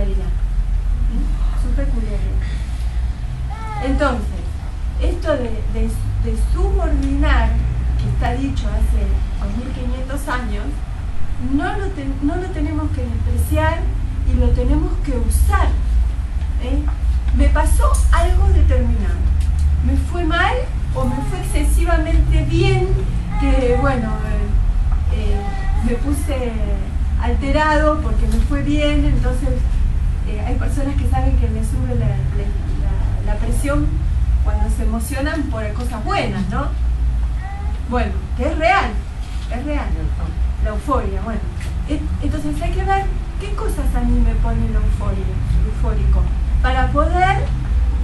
peculiaridad. Su peculiaridad. Entonces, esto de subordinar, que está dicho hace 2500 años, no lo tenemos que despreciar y lo tenemos que usar. Me pasó algo determinado, me fue mal o me fue excesivamente bien, que bueno, me puse alterado porque me fue bien. Entonces hay personas que saben que les sube la presión cuando se emocionan por cosas buenas, ¿no? Bueno, que es real, la euforia. Bueno, entonces hay que ver qué cosas a mí me ponen eufórico, para poder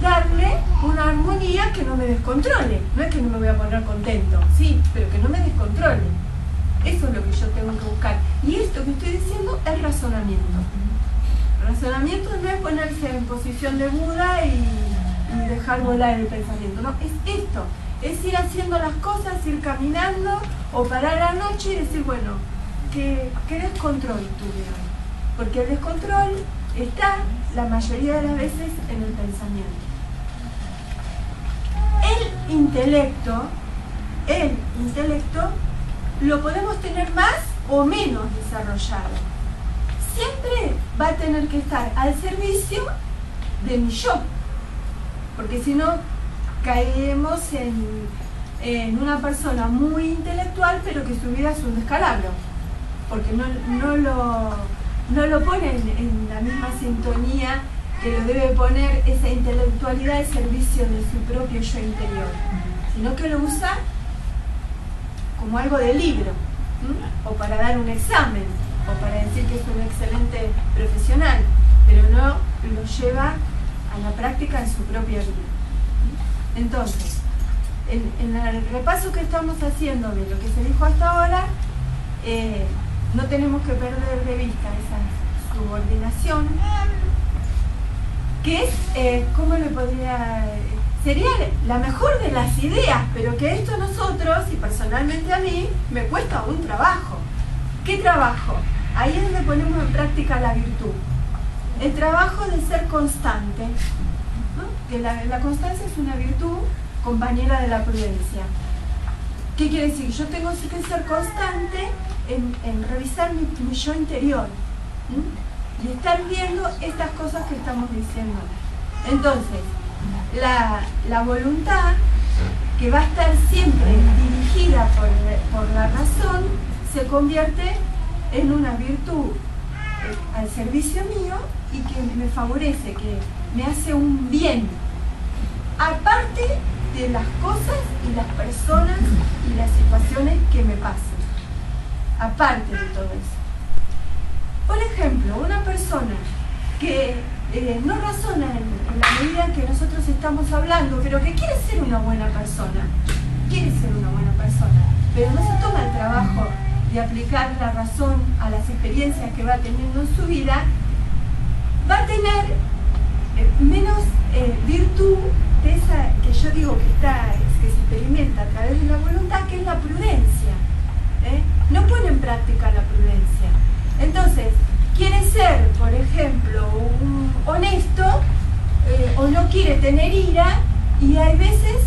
darle una armonía que no me descontrole. No es que no me voy a poner contento, sí, pero que no me descontrole. Eso es lo que yo tengo que buscar. Y esto que estoy diciendo es razonamiento. Razonamiento no es ponerse en posición de Buda y dejar volar el pensamiento. No, es esto. Es ir haciendo las cosas, ir caminando o parar la noche y decir, bueno, ¿qué descontrol tuve hoy? Porque el descontrol está la mayoría de las veces en el pensamiento. El intelecto lo podemos tener más o menos desarrollado. Siempre va a tener que estar al servicio de mi yo, porque si no caemos en una persona muy intelectual pero que su vida es un descalabro, porque no lo pone en la misma sintonía que lo debe poner esa intelectualidad al servicio de su propio yo interior, sino que lo usa como algo de libro, o para dar un examen, o para decir que es un excelente profesional, pero no lo lleva a la práctica en su propia vida. Entonces, en el repaso que estamos haciendo de lo que se dijo hasta ahora, no tenemos que perder de vista esa subordinación, que es, ¿cómo le podría...? Sería la mejor de las ideas, pero que esto a nosotros, y personalmente a mí, me cuesta un trabajo. ¿Qué trabajo? Ahí es donde ponemos en práctica la virtud. El trabajo de ser constante, ¿no? Que la constancia es una virtud compañera de la prudencia. ¿Qué quiere decir? Yo tengo que ser constante en revisar mi yo interior, y estar viendo estas cosas que estamos diciendo. Entonces, la voluntad, que va a estar siempre dirigida por la razón, se convierte en una virtud al servicio mío y que me favorece, que me hace un bien, aparte de las cosas y las personas y las situaciones que me pasan, aparte de todo eso. Por ejemplo, una persona que no razona en la medida en que nosotros estamos hablando, pero que quiere ser una buena persona, pero no se toma el trabajo de aplicar la razón a las experiencias que va teniendo en su vida, va a tener menos virtud de esa que yo digo que se experimenta a través de la voluntad, que es la prudencia. No pone en práctica la prudencia. Entonces, quiere ser, por ejemplo, un honesto, o no quiere tener ira, y hay veces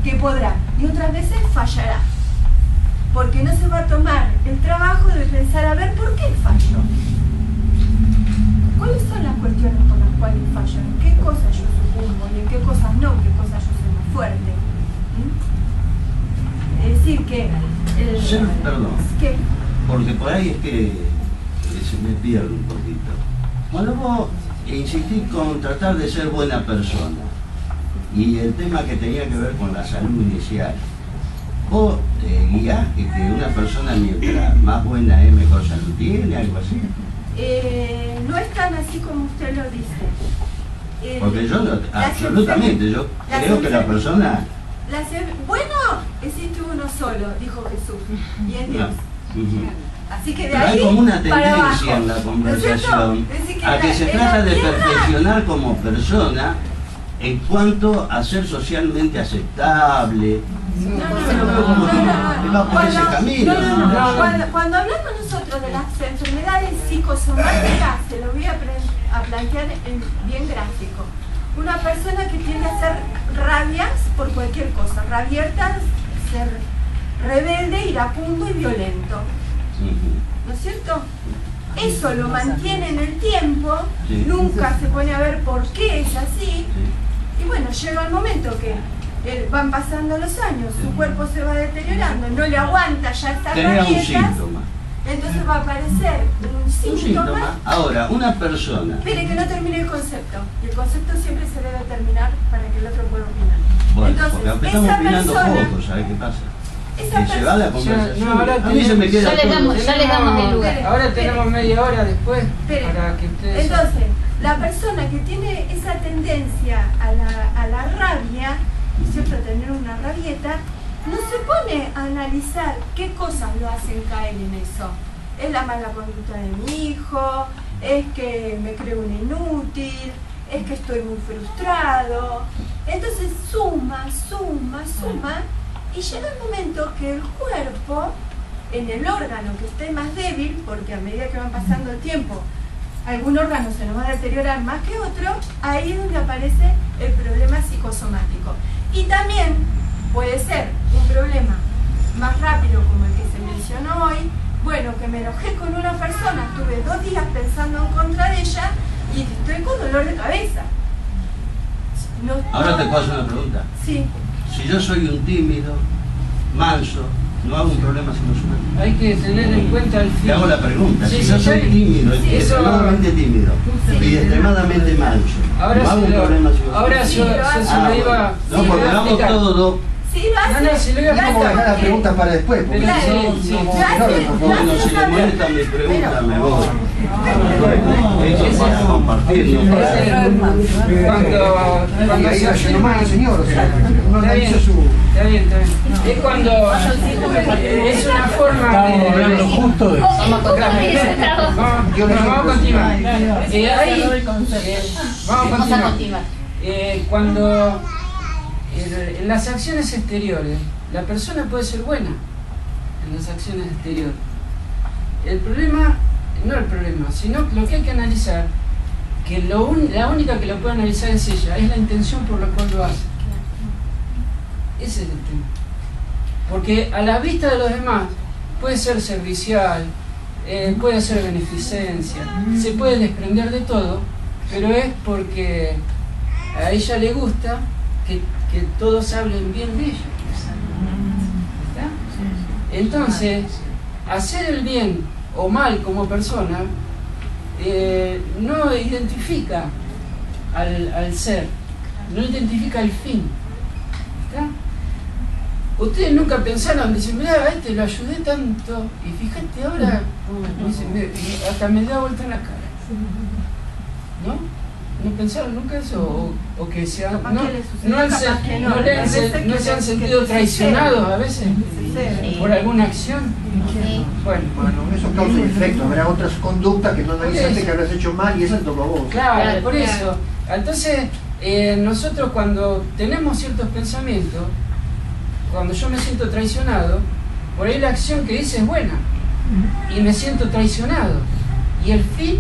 que podrá y otras veces fallará, porque no se va a tomar el trabajo de pensar a ver por qué fallo, cuáles son las cuestiones por las cuales fallo, en qué cosas yo sucumbo y en qué cosas no, en qué cosas yo soy más fuerte. Es decir que perdón, ¿qué? Porque por ahí es que se me pierde un poquito. Cuando vos insistís con tratar de ser buena persona, y el tema que tenía que ver con la salud inicial, vos guiás que una persona mientras más buena es, mejor salud tiene, algo así. No es tan así como usted lo dice. Porque yo no, absolutamente, yo creo que la persona... Bueno, existe uno solo, dijo Jesús, y es Dios. Así que de pero ahí hay como una para tendencia abajo, en la conversación ¿no? a que se trata de perfeccionar como persona en cuanto a ser socialmente aceptable. Cuando hablamos nosotros dentro de las enfermedades psicosomáticas, se lo voy a plantear bien gráfico. Una persona que tiende a hacer rabias por cualquier cosa, rabiertas, ser rebelde, iracundo y violento. ¿No es cierto? Eso lo mantiene en el tiempo, nunca se pone a ver por qué es así, y bueno, llega el momento que van pasando los años, su cuerpo se va deteriorando, no le aguanta ya estas rabietas, entonces va a aparecer un síntoma. Ahora, una persona... Espere que no termine el concepto, y el concepto siempre se debe terminar para que el otro pueda opinar. Bueno, entonces, porque estamos esa opinando persona, poco, ¿sabes qué pasa? Esa Que se va la conversación. No, ahora a mí se me queda ya les damos el lugar. Ahora tenemos media hora después Espere. para que ustedes... Entonces, la persona que tiene esa tendencia a la rabia, siempre tener una rabieta, no se pone a analizar qué cosas lo hacen caer en eso. Es la mala conducta de mi hijo, es que me creo un inútil, es que estoy muy frustrado. Entonces suma, y llega el momento que el cuerpo, en el órgano que esté más débil, porque a medida que va pasando el tiempo, algún órgano se nos va a deteriorar más que otro, ahí es donde aparece el problema psicosomático. Y también puede ser un problema más rápido como el que se mencionó hoy, bueno, que me enojé con una persona, estuve 2 días pensando en contra de ella y estoy con dolor de cabeza. Ahora te puedo hacer una pregunta. Sí. Si yo soy un tímido, manso, no hago un problema psicosomático. Hay que tener en cuenta el fin. Te hago la pregunta. Sí, Si yo soy tímido, extremadamente tímido y extremadamente manso, Ahora no hago un problema psicosomático. Ahora se lo iba... No, porque lo hago todo. Sí, lo hace. No, si lo iba a Vamos a dejar la pregunta para después, porque Claro, si no, sí, no sí. vamos a orden, por favor. Bueno, si le molesta mi pregunta, me voy. Eso para compartir, no para... Cuando Ahí se va hace... yendo mal el señor, o sea, no Está bien, analiza su... está bien. Es cuando es una forma Estábamos hablando justo de... Vamos a continuar. Vamos a continuar. Cuando en las acciones exteriores, la persona puede ser buena en las acciones exteriores. El problema, no el problema, sino lo que hay que analizar, que la única que lo puede analizar es ella, es la intención por la cual lo hace. Ese es el tema. Porque a la vista de los demás puede ser servicial, puede hacer beneficencia, se puede desprender de todo, pero es porque a ella le gusta que todos hablen bien de ella. ¿Está? Entonces, hacer el bien o mal como persona no identifica al ser, no identifica el fin. ¿Está? Ustedes nunca pensaron, dicen, mira, a este lo ayudé tanto, y fíjate ahora, hasta me da vuelta en la cara. ¿No? ¿No pensaron nunca eso? ¿O que se han, no se han sentido traicionados a veces por alguna acción? Bueno, eso causa y efecto. Habrá otras conductas que no analizaste que habrás hecho mal y eso te tocó a vos. Claro, por eso. Entonces, nosotros cuando tenemos ciertos pensamientos, cuando yo me siento traicionado, por ahí la acción que hice es buena y me siento traicionado. Y el fin,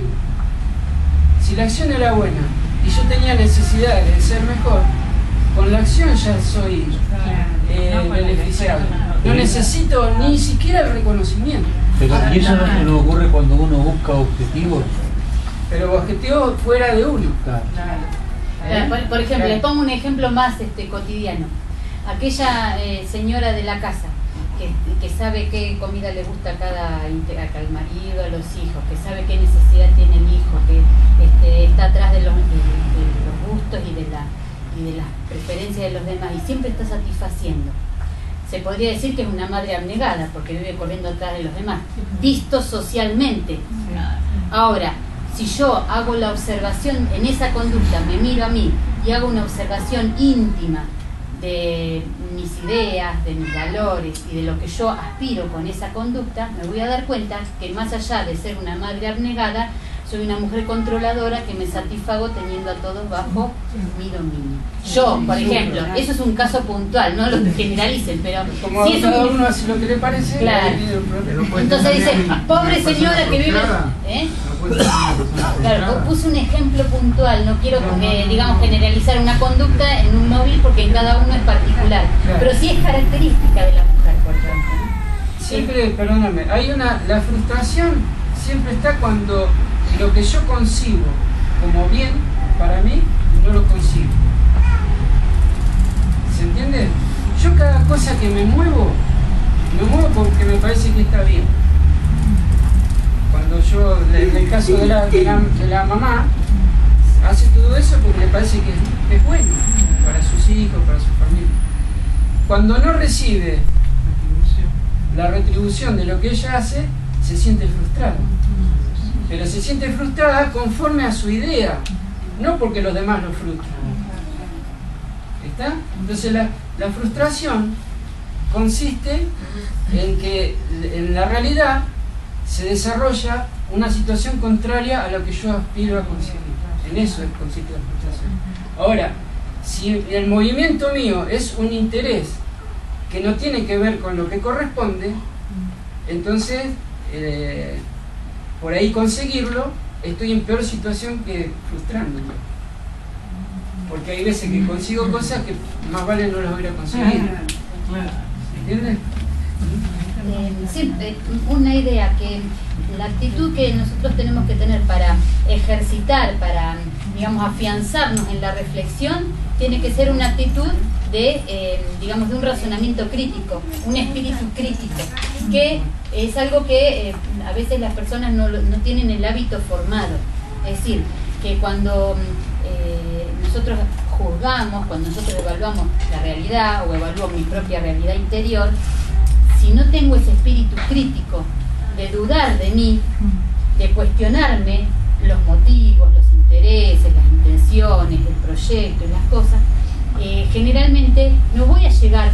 si la acción era buena y yo tenía necesidad de ser mejor, con la acción ya soy beneficiado. No necesito ni siquiera el reconocimiento. Pero ¿y eso no se nos ocurre cuando uno busca objetivos? Pero objetivos fuera de uno. Claro. Por ejemplo, les pongo un ejemplo más cotidiano. Aquella señora de la casa que sabe qué comida le gusta a cada marido, a los hijos, que sabe qué necesidad tiene el hijo, que está atrás de los gustos y de las preferencias de los demás y siempre está satisfaciendo. Se podría decir que es una madre abnegada porque vive corriendo atrás de los demás, visto socialmente. Ahora, si yo hago la observación en esa conducta, me miro a mí y hago una observación íntima de mis ideas, de mis valores y de lo que yo aspiro con esa conducta, me voy a dar cuenta que más allá de ser una madre abnegada, soy una mujer controladora que me satisfago teniendo a todos bajo mi dominio. Yo, por ejemplo, eso es un caso puntual, no lo generalicen, pero como si es cada un... uno hace lo que le parece, Claro. Entonces dice, pobre señora que vive... Claro, puse un ejemplo puntual, no quiero, digamos, generalizar una conducta en un móvil porque en cada uno es particular, pero sí es característica de la mujer, por ejemplo, ¿no? Siempre, perdóname, la frustración siempre está cuando lo que yo concibo como bien para mí no lo consigo. ¿Se entiende? Yo cada cosa que me muevo porque me parece que está bien. Cuando yo, en el caso de la mamá, hace todo eso porque le parece que es bueno para sus hijos, para su familia. Cuando no recibe la retribución de lo que ella hace, se siente frustrada. Pero se siente frustrada conforme a su idea, no porque los demás lo frustran. ¿Está? Entonces la frustración consiste en que en la realidad se desarrolla una situación contraria a lo que yo aspiro a conseguir. En eso consiste la frustración. Ahora, si el movimiento mío es un interés que no tiene que ver con lo que corresponde, entonces por ahí conseguirlo estoy en peor situación que frustrándome, porque hay veces que consigo cosas que más vale no las hubiera conseguido. ¿Entiendes? Sí, una idea que la actitud que nosotros tenemos que tener para ejercitar, para, digamos, afianzarnos en la reflexión, tiene que ser una actitud de, digamos, de un razonamiento crítico, un espíritu crítico, que es algo que a veces las personas no tienen el hábito formado. Es decir, que cuando nosotros juzgamos, cuando nosotros evaluamos la realidad o evalúo mi propia realidad interior, si no tengo ese espíritu crítico de dudar de mí, de cuestionarme los motivos, los intereses, las intenciones, el proyecto y las cosas, generalmente no voy a llegar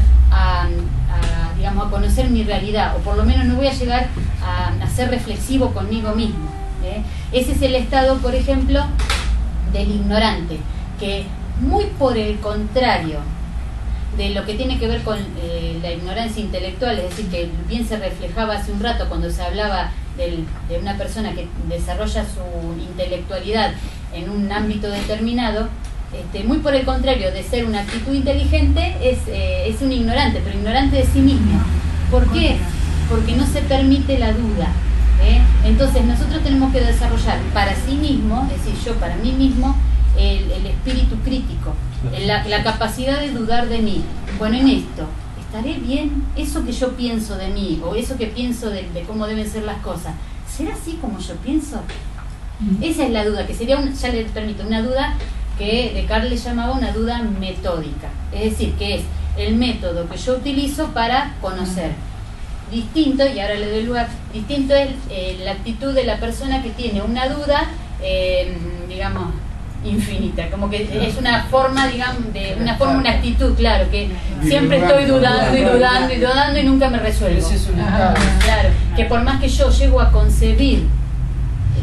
digamos, a conocer mi realidad, o por lo menos no voy a llegar a ser reflexivo conmigo mismo. Ese es el estado, por ejemplo, del ignorante, que muy por el contrario de lo que tiene que ver con la ignorancia intelectual, es decir, que bien se reflejaba hace un rato cuando se hablaba de una persona que desarrolla su intelectualidad en un ámbito determinado, muy por el contrario de ser una actitud inteligente, es un ignorante, pero ignorante de sí mismo. ¿Por qué? Porque no se permite la duda. Entonces nosotros tenemos que desarrollar para sí mismo, es decir, yo para mí mismo, el espíritu crítico, la capacidad de dudar de mí. Bueno, en esto, ¿estaré bien? Eso que yo pienso de mí, o eso que pienso de cómo deben ser las cosas, ¿será así como yo pienso? Esa es la duda, que sería, ya les permito, una duda que Descartes le llamaba una duda metódica. Es decir, que es el método que yo utilizo para conocer. Distinto, y ahora le doy lugar, distinto es la actitud de la persona que tiene una duda, digamos, infinita, como que es una forma, digamos, una actitud, claro, que siempre estoy dudando y dudando y dudando y nunca me resuelvo. Claro, que por más que yo llego a concebir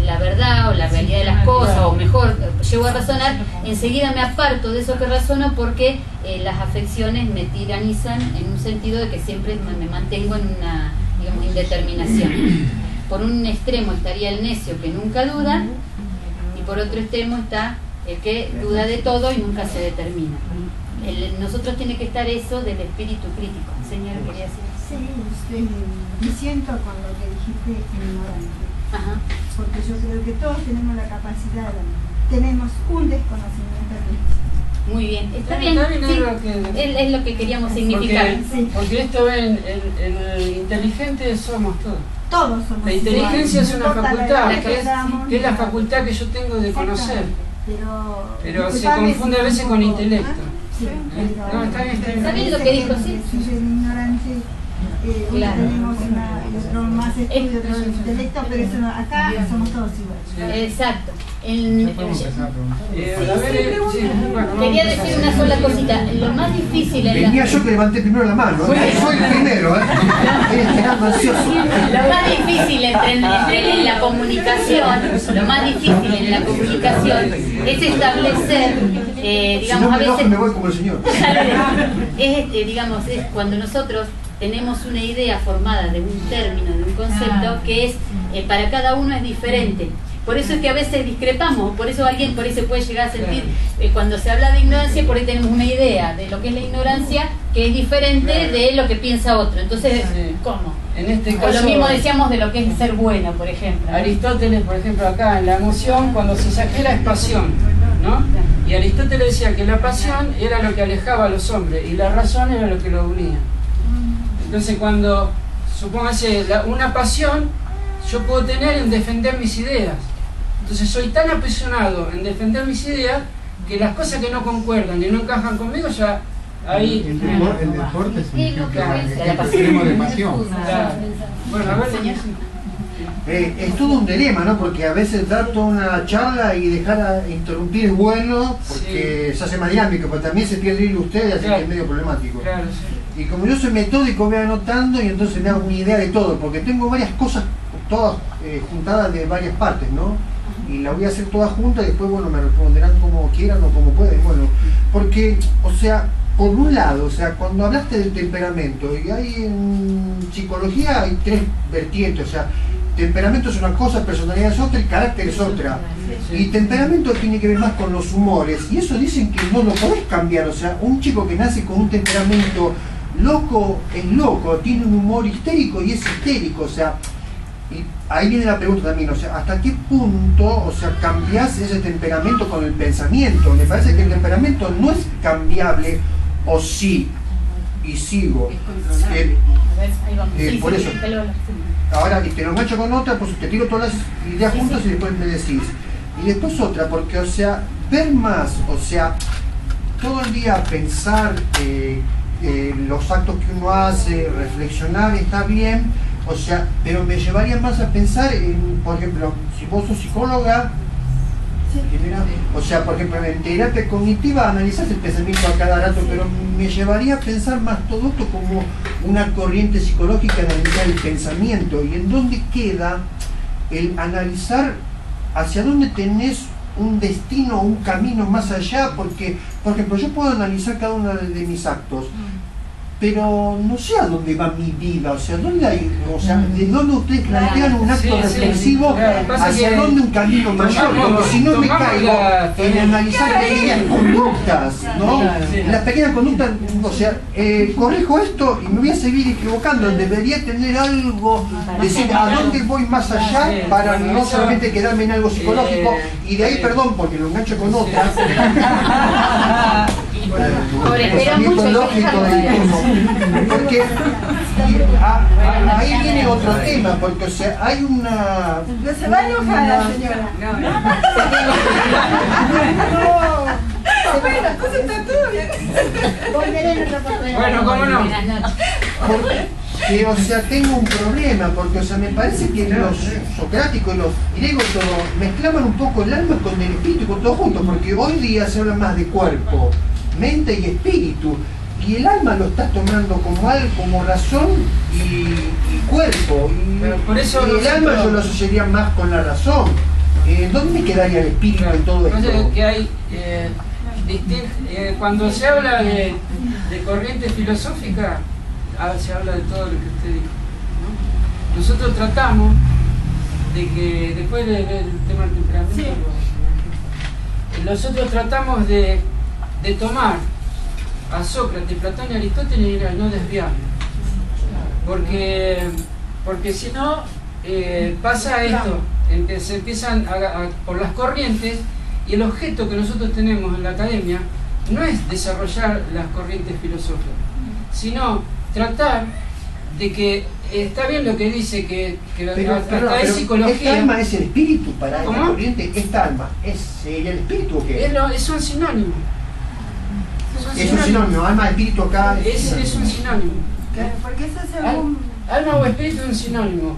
la verdad o la realidad de las cosas, o mejor, llego a razonar, enseguida me aparto de eso que razono porque las afecciones me tiranizan en un sentido de que siempre me mantengo en una, digamos, indeterminación. Por un extremo estaría el necio que nunca duda, y por otro extremo está el que duda de todo y nunca se determina. Nosotros tiene que estar eso del espíritu crítico. Señora, quería decir. Sí, me siento con lo que dijiste ignorante. Ajá. Porque yo creo que todos tenemos la capacidad, tenemos un desconocimiento de Muy bien, está bien, sí, es lo que queríamos significar. Porque esto en el inteligente somos todos. Todos somos. La inteligencia es una facultad, que es la facultad que yo tengo de conocer. Pero se confunde a veces con intelecto. Sí, No, está bien. ¿Está bien lo que dijo? Sí. Si soy ignorante, Claro. tenemos otro más estudio, otro intelecto, pero eso no, acá somos todos iguales. Exacto. A ver, sí, bueno, Quería vamos a decir hacer- una sola cosita. Lo más difícil en Venía la... yo que levanté primero la mano, soy el primero, estoy esperando ansioso. Lo más difícil en la comunicación, lo más difícil en la comunicación es establecer, Si digamos, no a me enojo veces, me voy como el señor. digamos, es cuando nosotros tenemos una idea formada de un término, de un concepto, que es, para cada uno es diferente. Por eso es que a veces discrepamos, por eso alguien por ahí se puede llegar a sentir, cuando se habla de ignorancia, por ahí tenemos una idea de lo que es la ignorancia, que es diferente de lo que piensa otro. Entonces, Sí. ¿cómo? En este O caso, lo mismo decíamos de lo que es ser bueno, por ejemplo. Aristóteles, por ejemplo, acá en la emoción, cuando se exagera es pasión, ¿no? Y Aristóteles decía que la pasión era lo que alejaba a los hombres y la razón era lo que los unía. Entonces, cuando, supóngase, una pasión, yo puedo tener en defender mis ideas. Entonces, soy tan apasionado en defender mis ideas que las cosas que no concuerdan y no encajan conmigo, ya ahí... El deporte es un ejemplo pasión. extremo de pasión. Claro. Bueno, a ver, Es todo un dilema, ¿no? Porque a veces dar toda una charla y dejar interrumpir es bueno, porque se hace más dinámico, pero también se pierde el hilo ustedes, así Claro. que es medio problemático. claro, sí. Y como yo soy metódico, voy anotando y entonces me hago una idea de todo, porque tengo varias cosas, todas juntadas de varias partes, ¿no? Y la voy a hacer todas juntas y después, bueno, me responderán como quieran o como pueden. Bueno, porque, o sea, por un lado, o sea, cuando hablaste del temperamento, y hay en psicología hay tres vertientes, o sea, temperamento es una cosa, personalidad es otra y carácter es otra. Y temperamento tiene que ver más con los humores, y eso dicen que no lo podés cambiar, o sea, un chico que nace con un temperamento loco es loco, tiene un humor histérico y es histérico, o sea, y ahí viene la pregunta también, o sea, ¿hasta qué punto, o sea, cambiás ese temperamento con el pensamiento? Me parece que el temperamento no es cambiable, o sí, y sigo. A ver, ahí vamos. Sí, por sí, eso. el valor, sí. Ahora, y te lo engancho con otra, pues te tiro todas las ideas juntas y después me decís. Y después otra, porque, o sea, ver más, o sea, todo el día pensar los actos que uno hace, reflexionar, está bien, o sea, pero me llevaría más a pensar en, por ejemplo, si vos sos psicóloga, o sea, por ejemplo, en terapia cognitiva analizás el pensamiento a cada rato, pero me llevaría a pensar más todo esto como una corriente psicológica de analizar el pensamiento y en dónde queda el analizar hacia dónde tenés un destino, un camino más allá, porque, por ejemplo, yo puedo analizar cada uno de mis actos, pero no sé a dónde va mi vida, o sea, ¿dónde hay, o sea, de dónde ustedes plantean un acto Sí, sí, reflexivo, claro, pasa hacia que dónde un camino mayor, porque si no me tomamos caigo la- en analizar pequeñas conductas, ¿no? Sí. Las pequeñas conductas, o sea, corrijo esto y me voy a seguir equivocando, debería tener algo, decir a dónde voy más allá Sí, para bueno, no eso- solamente quedarme en algo psicológico, y de ahí, perdón, porque lo engancho con otra. Ahora, espera Pensamiento mucho, lógico del turno. Porque ahí viene otro tema, porque o sea, hay una... No se va a enojar la señora. Bueno, las cosas están todo bien. Volveré en otra oportunidad. Bueno, cómo no. Buenas noches. Porque, o sea, tengo un problema, porque, o sea, me parece que los socráticos y los griegos todo mezclaban un poco el alma con el espíritu, con todo junto, porque hoy día se habla más de cuerpo, mente y espíritu, y el alma lo estás tomando como razón y cuerpo, y, Pero por eso y el nosotros- alma yo lo asociaría más con la razón. ¿Dónde quedaría el espíritu en todo esto? Entonces, que hay, cuando se habla de corriente filosófica, se habla de todo lo que usted dijo, ¿no? Nosotros tratamos de que, después del tema del temperamento, nosotros tratamos de tomar a Sócrates, Platón y Aristóteles y no desviarnos, porque si no pasa esto, en que se empiezan por las corrientes, y el objeto que nosotros tenemos en la academia no es desarrollar las corrientes filosóficas, sino tratar de que está bien lo que dice que Pero, hasta pero es psicología. ¿esta alma es el espíritu para la ¿Cómo? corriente? ¿Esta alma es el espíritu o qué? Es un sinónimo. Es un sinónimo, alma, espíritu acá. Es un sinónimo. Claro, porque eso según... Alma o espíritu es un sinónimo.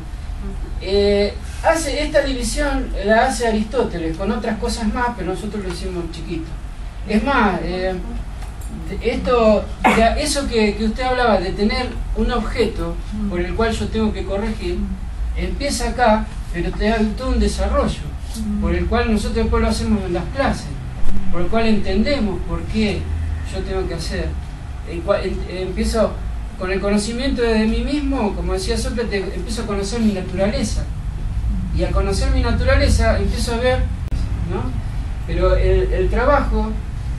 Esta división la hace Aristóteles con otras cosas más, pero nosotros lo hicimos chiquito. Es más, eso que usted hablaba de tener un objeto por el cual yo tengo que corregir, empieza acá, pero te da todo un desarrollo, por el cual nosotros después lo hacemos en las clases, por el cual entendemos por qué yo tengo que hacer. Empiezo con el conocimiento de mí mismo, como decía Sócrates, empiezo a conocer mi naturaleza. Y al conocer mi naturaleza empiezo a ver, ¿no? Pero el trabajo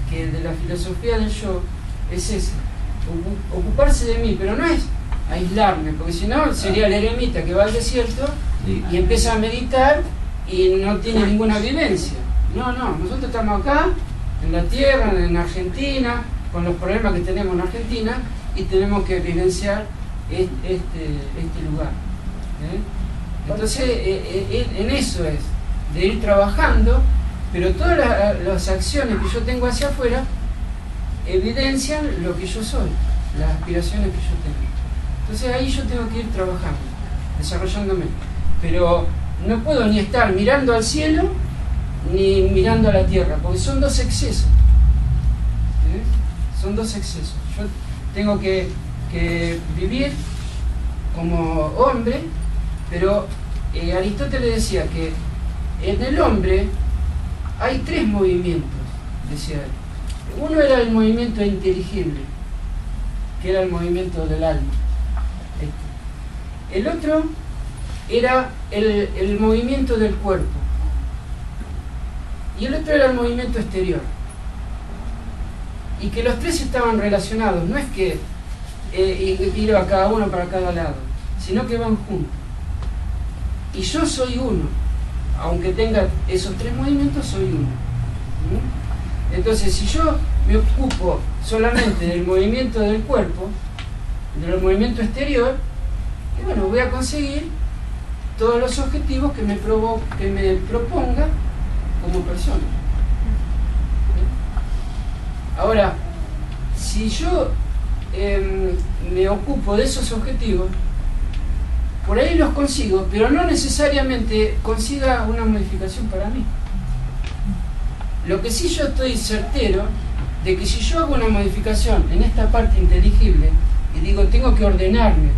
que de la filosofía del yo es ese, ocuparse de mí, pero no es aislarme, porque si no sería el eremita que va al desierto y empieza a meditar y no tiene ninguna vivencia. No, nosotros estamos acá, en la tierra, en Argentina, con los problemas que tenemos en Argentina, y tenemos que vivenciar este lugar. Entonces, en eso es, de ir trabajando, pero todas las acciones que yo tengo hacia afuera evidencian lo que yo soy, las aspiraciones que yo tengo. Entonces ahí yo tengo que ir trabajando, desarrollándome. Pero no puedo ni estar mirando al cielo ni mirando a la tierra, porque son dos excesos. Son dos excesos. Yo tengo que vivir como hombre, pero Aristóteles decía que en el hombre hay tres movimientos, decía él. Uno era el movimiento inteligible, que era el movimiento del alma. El otro era el movimiento del cuerpo. Y el otro era el movimiento exterior. Y que los tres estaban relacionados, no es que ir a cada uno para cada lado, sino que van juntos. Y yo soy uno, aunque tenga esos tres movimientos, soy uno. Entonces, si yo me ocupo solamente del movimiento del cuerpo, del movimiento exterior, y bueno, voy a conseguir todos los objetivos que me proponga como persona. Ahora, si yo me ocupo de esos objetivos, por ahí los consigo, pero no necesariamente consiga una modificación para mí. Lo que sí yo estoy certero de que si yo hago una modificación en esta parte inteligible y digo tengo que ordenarme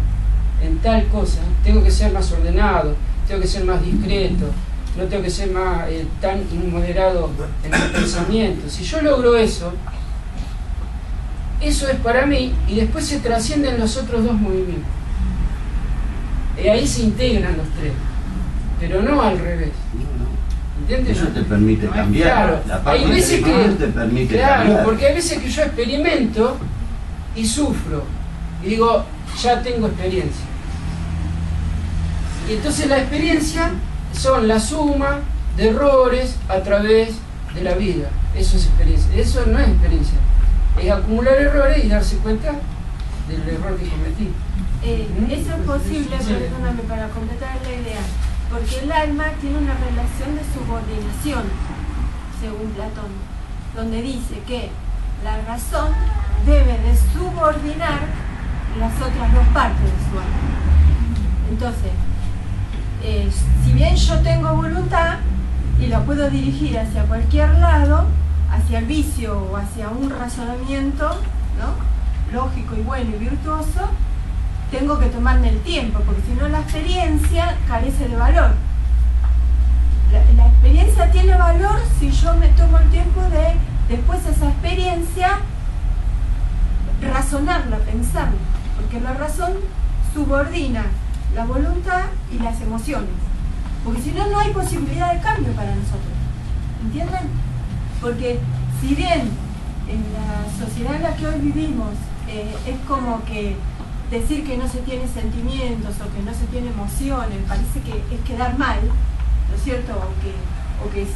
en tal cosa, tengo que ser más ordenado, tengo que ser más discreto, no tengo que ser más tan inmoderado en el pensamiento. Si yo logro eso, eso es para mí y después se trascienden los otros dos movimientos. Y ahí se integran los tres, pero no al revés. ¿Entiendes? Eso te permite cambiar. Claro, La parte hay veces que te permite cambiar. porque hay veces que yo experimento y sufro y digo, ya tengo experiencia. Y entonces la experiencia son la suma de errores a través de la vida. Eso es experiencia. Eso no es experiencia. Es acumular errores y darse cuenta del error que cometí. Eso es posible, perdóname, para completar la idea, porque el alma tiene una relación de subordinación, según Platón, donde dice que la razón debe de subordinar las otras dos partes de su alma. Entonces, si bien yo tengo voluntad y la puedo dirigir hacia cualquier lado, hacia el vicio o hacia un razonamiento, ¿no?, lógico y bueno y virtuoso, tengo que tomarme el tiempo, porque si no la experiencia carece de valor. La experiencia tiene valor si yo me tomo el tiempo de, después esa experiencia, razonarla, pensarla, porque la razón subordina la voluntad y las emociones, porque si no, no hay posibilidad de cambio para nosotros. ¿Entienden? Porque si bien en la sociedad en la que hoy vivimos es como que decir que no se tiene sentimientos o que no se tiene emociones parece que es quedar mal, ¿no es cierto? O que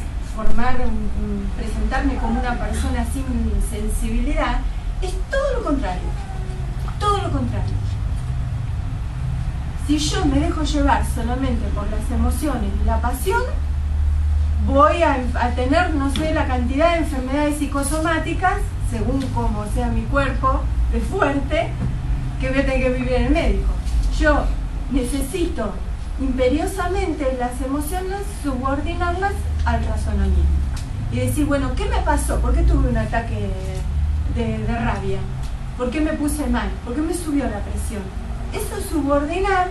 presentarme como una persona sin sensibilidad, es todo lo contrario, todo lo contrario. Si yo me dejo llevar solamente por las emociones y la pasión, voy a tener, no sé, la cantidad de enfermedades psicosomáticas, según como sea mi cuerpo de fuerte, que voy a tener que vivir en el médico. Yo necesito imperiosamente las emociones subordinarlas al razonamiento y decir, bueno, ¿qué me pasó? ¿Por qué tuve un ataque de rabia? ¿Por qué me puse mal? ¿Por qué me subió la presión? Eso es subordinar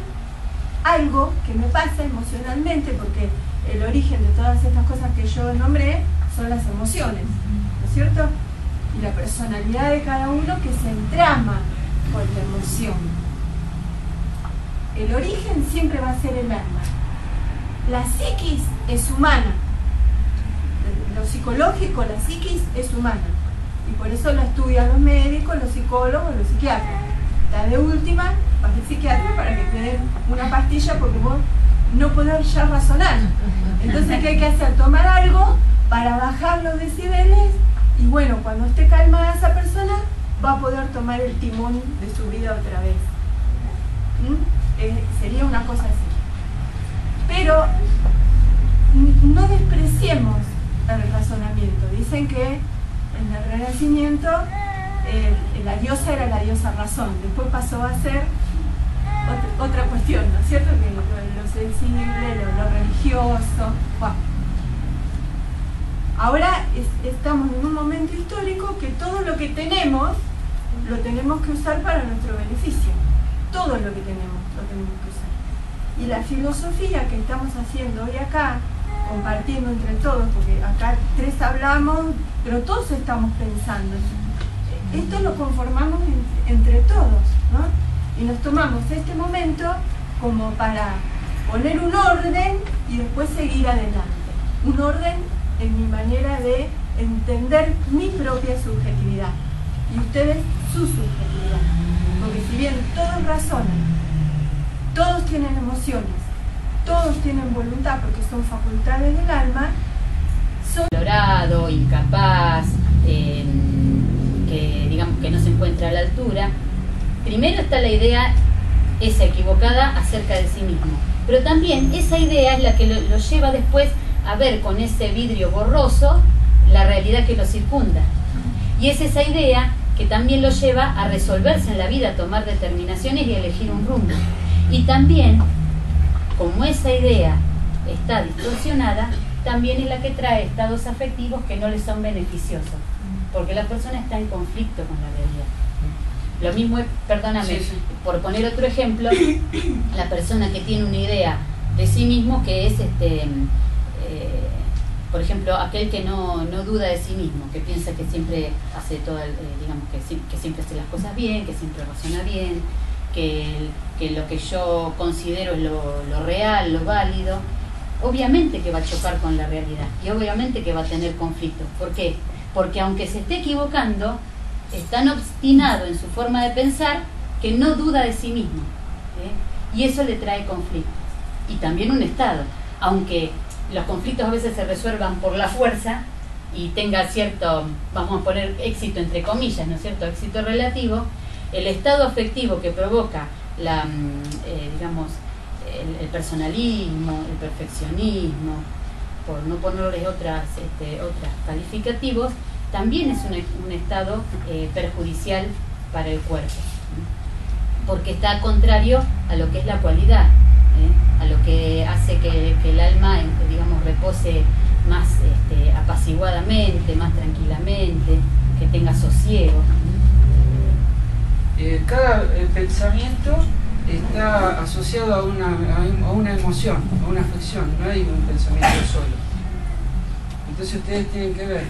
algo que me pasa emocionalmente, porque el origen de todas estas cosas que yo nombré son las emociones, ¿no es cierto? Y la personalidad de cada uno que se entrama con la emoción. El origen siempre va a ser el alma. La psiquis es humana. Lo psicológico, la psiquis es humana. Y por eso la estudian los médicos, los psicólogos, los psiquiatras. La de última, vas al psiquiatra para que te den una pastilla porque vos no podés ya razonar. Entonces, ¿qué hay que hacer? Tomar algo para bajar los decibeles y bueno, cuando esté calmada esa persona va a poder tomar el timón de su vida otra vez. Sería una cosa así. Pero no despreciemos el razonamiento. Dicen que en el Renacimiento la diosa era la diosa razón, después pasó a ser otra cuestión, ¿no es cierto? Que lo sensible, lo religioso. Bueno. Ahora estamos en un momento histórico que todo lo que tenemos lo tenemos que usar para nuestro beneficio. Todo lo que tenemos lo tenemos que usar. Y la filosofía que estamos haciendo hoy acá, compartiendo entre todos, porque acá tres hablamos, pero todos estamos pensando. Esto lo conformamos entre todos, ¿no? Y nos tomamos este momento como para poner un orden y después seguir adelante. Un orden en mi manera de entender mi propia subjetividad y ustedes su subjetividad. Porque si bien todos razonan, todos tienen emociones, todos tienen voluntad porque son facultades del alma, son valorado, incapaz, que digamos que no se encuentra a la altura. Primero está la idea esa equivocada acerca de sí mismo, pero también esa idea es la que lo lleva después a ver con ese vidrio borroso la realidad que lo circunda, y es esa idea que también lo lleva a resolverse en la vida, a tomar determinaciones y a elegir un rumbo. Y también, como esa idea está distorsionada, también es la que trae estados afectivos que no le son beneficiosos, porque la persona está en conflicto con la realidad. Lo mismo es, perdóname, sí. Por poner otro ejemplo, la persona que tiene una idea de sí mismo que es, por ejemplo, aquel que no duda de sí mismo, que piensa que siempre hace digamos que siempre hace las cosas bien, que siempre razona bien, que lo que yo considero es lo real, lo válido. Obviamente que va a chocar con la realidad y obviamente que va a tener conflictos. ¿Por qué? Porque aunque se esté equivocando, es tan obstinado en su forma de pensar que no duda de sí mismo, y eso le trae conflictos. Y también un estado, aunque los conflictos a veces se resuelvan por la fuerza y tenga cierto, vamos a poner éxito entre comillas, ¿no es cierto?, éxito relativo, el estado afectivo que provoca digamos, el personalismo, el perfeccionismo, por no ponerles otras calificativos, también es un estado perjudicial para el cuerpo, porque está contrario a lo que es la cualidad, a lo que hace que el alma, digamos, repose más apaciguadamente, más tranquilamente, que tenga sosiego. Cada pensamiento está asociado a una emoción, a una afección, no hay un pensamiento solo. Entonces ustedes tienen que ver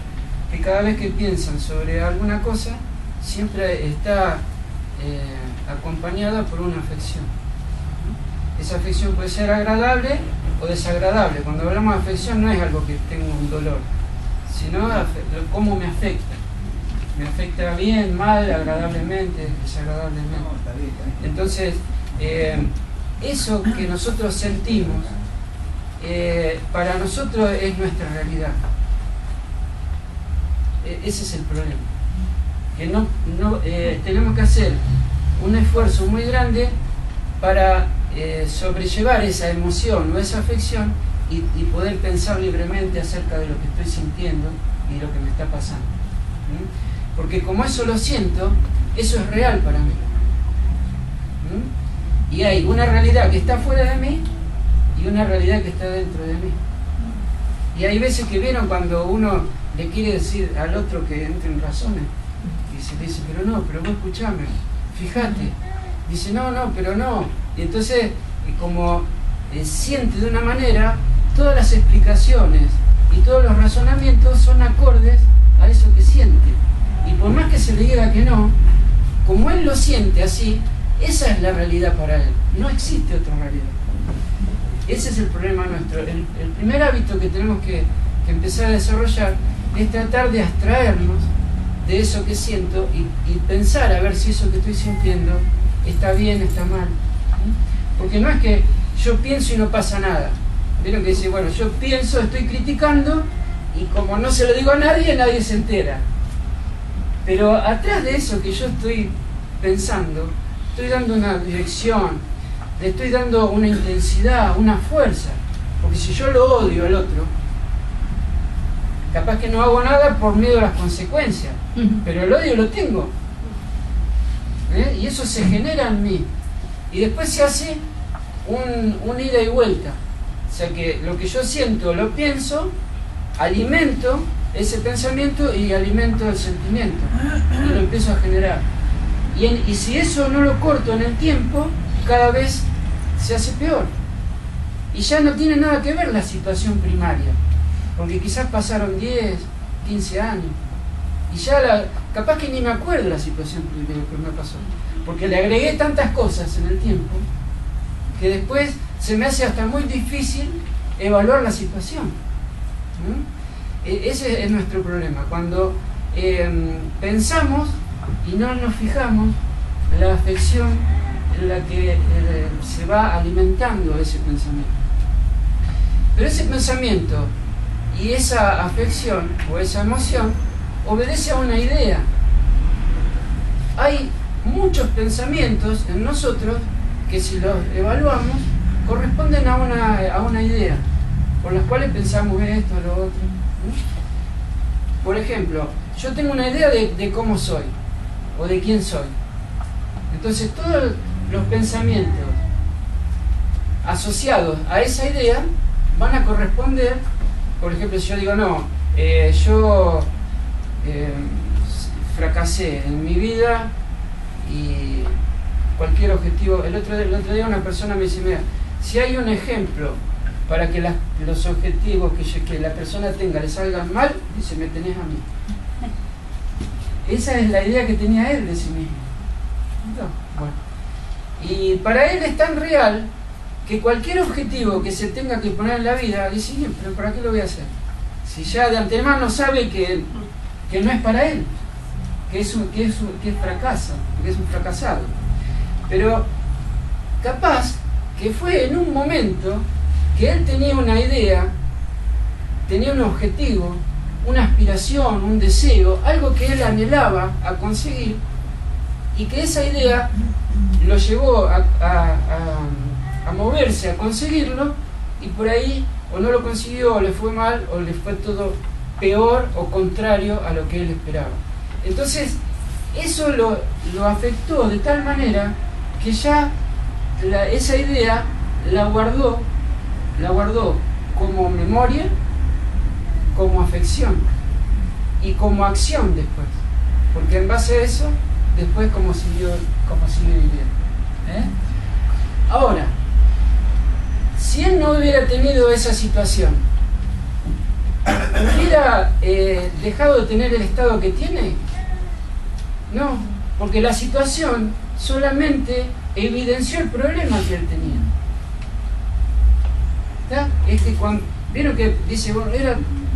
que cada vez que piensan sobre alguna cosa, siempre está acompañada por una afección. Esa afección puede ser agradable o desagradable. Cuando hablamos de afección no es algo que tenga un dolor, sino cómo me afecta. Me afecta bien, mal, agradablemente, desagradablemente. Entonces, eso que nosotros sentimos, para nosotros es nuestra realidad. Ese es el problema. Que tenemos que hacer un esfuerzo muy grande para sobrellevar esa emoción o esa afección y poder pensar libremente acerca de lo que estoy sintiendo y lo que me está pasando. Porque como eso lo siento, eso es real para mí. ¿Mm? Y hay una realidad que está fuera de mí y una realidad que está dentro de mí. Y hay veces que vieron cuando uno le quiere decir al otro que entre en razones, y se le dice, pero vos escuchame, fíjate. Dice, no, pero no. Y entonces, como siente de una manera, todas las explicaciones y todos los razonamientos son acordes a eso que siente. Y por más que se le diga que no, como él lo siente así, esa es la realidad para él. No existe otra realidad. Ese es el problema nuestro. El primer hábito que tenemos que empezar a desarrollar es tratar de abstraernos de eso que siento y pensar a ver si eso que estoy sintiendo está bien, está mal. Porque no es que yo pienso y no pasa nada. Vieron que dice, bueno, yo pienso, estoy criticando y como no se lo digo a nadie, nadie se entera. Pero atrás de eso que yo estoy pensando, estoy dando una dirección, le estoy dando una intensidad, una fuerza. Porque si yo lo odio al otro, capaz que no hago nada por miedo a las consecuencias, pero el odio lo tengo. Y eso se genera en mí. Y después se hace un ida y vuelta. O sea que lo que yo siento, lo pienso, alimento ese pensamiento y alimento el sentimiento. Y lo empiezo a generar. Y si eso no lo corto en el tiempo, cada vez se hace peor. Y ya no tiene nada que ver la situación primaria. Porque quizás pasaron 10, 15 años. Y ya capaz que ni me acuerdo la situación primera que me pasó. Porque le agregué tantas cosas en el tiempo que después se me hace hasta muy difícil evaluar la situación. Ese es nuestro problema. Cuando pensamos y no nos fijamos la afección en la que se va alimentando ese pensamiento. Pero ese pensamiento y esa afección o esa emoción obedece a una idea. Hay muchos pensamientos en nosotros que si los evaluamos corresponden a una idea por las cuales pensamos esto, lo otro. Por ejemplo, yo tengo una idea de cómo soy o de quién soy. Entonces todos los pensamientos asociados a esa idea van a corresponder. Por ejemplo, si yo digo, no, yo fracasé en mi vida y cualquier objetivo. El otro día una persona me dice, mira, si hay un ejemplo para que los objetivos que la persona tenga le salgan mal, dice, me tenés a mí. Esa es la idea que tenía él de sí mismo. No, bueno. Y para él es tan real que cualquier objetivo que se tenga que poner en la vida, dice, pero ¿para qué lo voy a hacer? Si ya de antemano sabe que no es para él, que fracasa, que es un fracasado. Pero capaz que fue en un momento que él tenía una idea, tenía un objetivo, una aspiración, un deseo, algo que él anhelaba a conseguir, y que esa idea lo llevó a moverse, a conseguirlo, y por ahí o no lo consiguió, o le fue mal, o le fue todo peor o contrario a lo que él esperaba. Entonces, eso lo afectó de tal manera que ya esa idea la guardó como memoria, como afección y como acción después. Porque en base a eso, después como sigue viviendo. Ahora, si él no hubiera tenido esa situación, ¿hubiera dejado de tener el estado que tiene? No, porque la situación solamente evidenció el problema que él tenía. ¿Está? Es que cuando vieron que dice, bueno,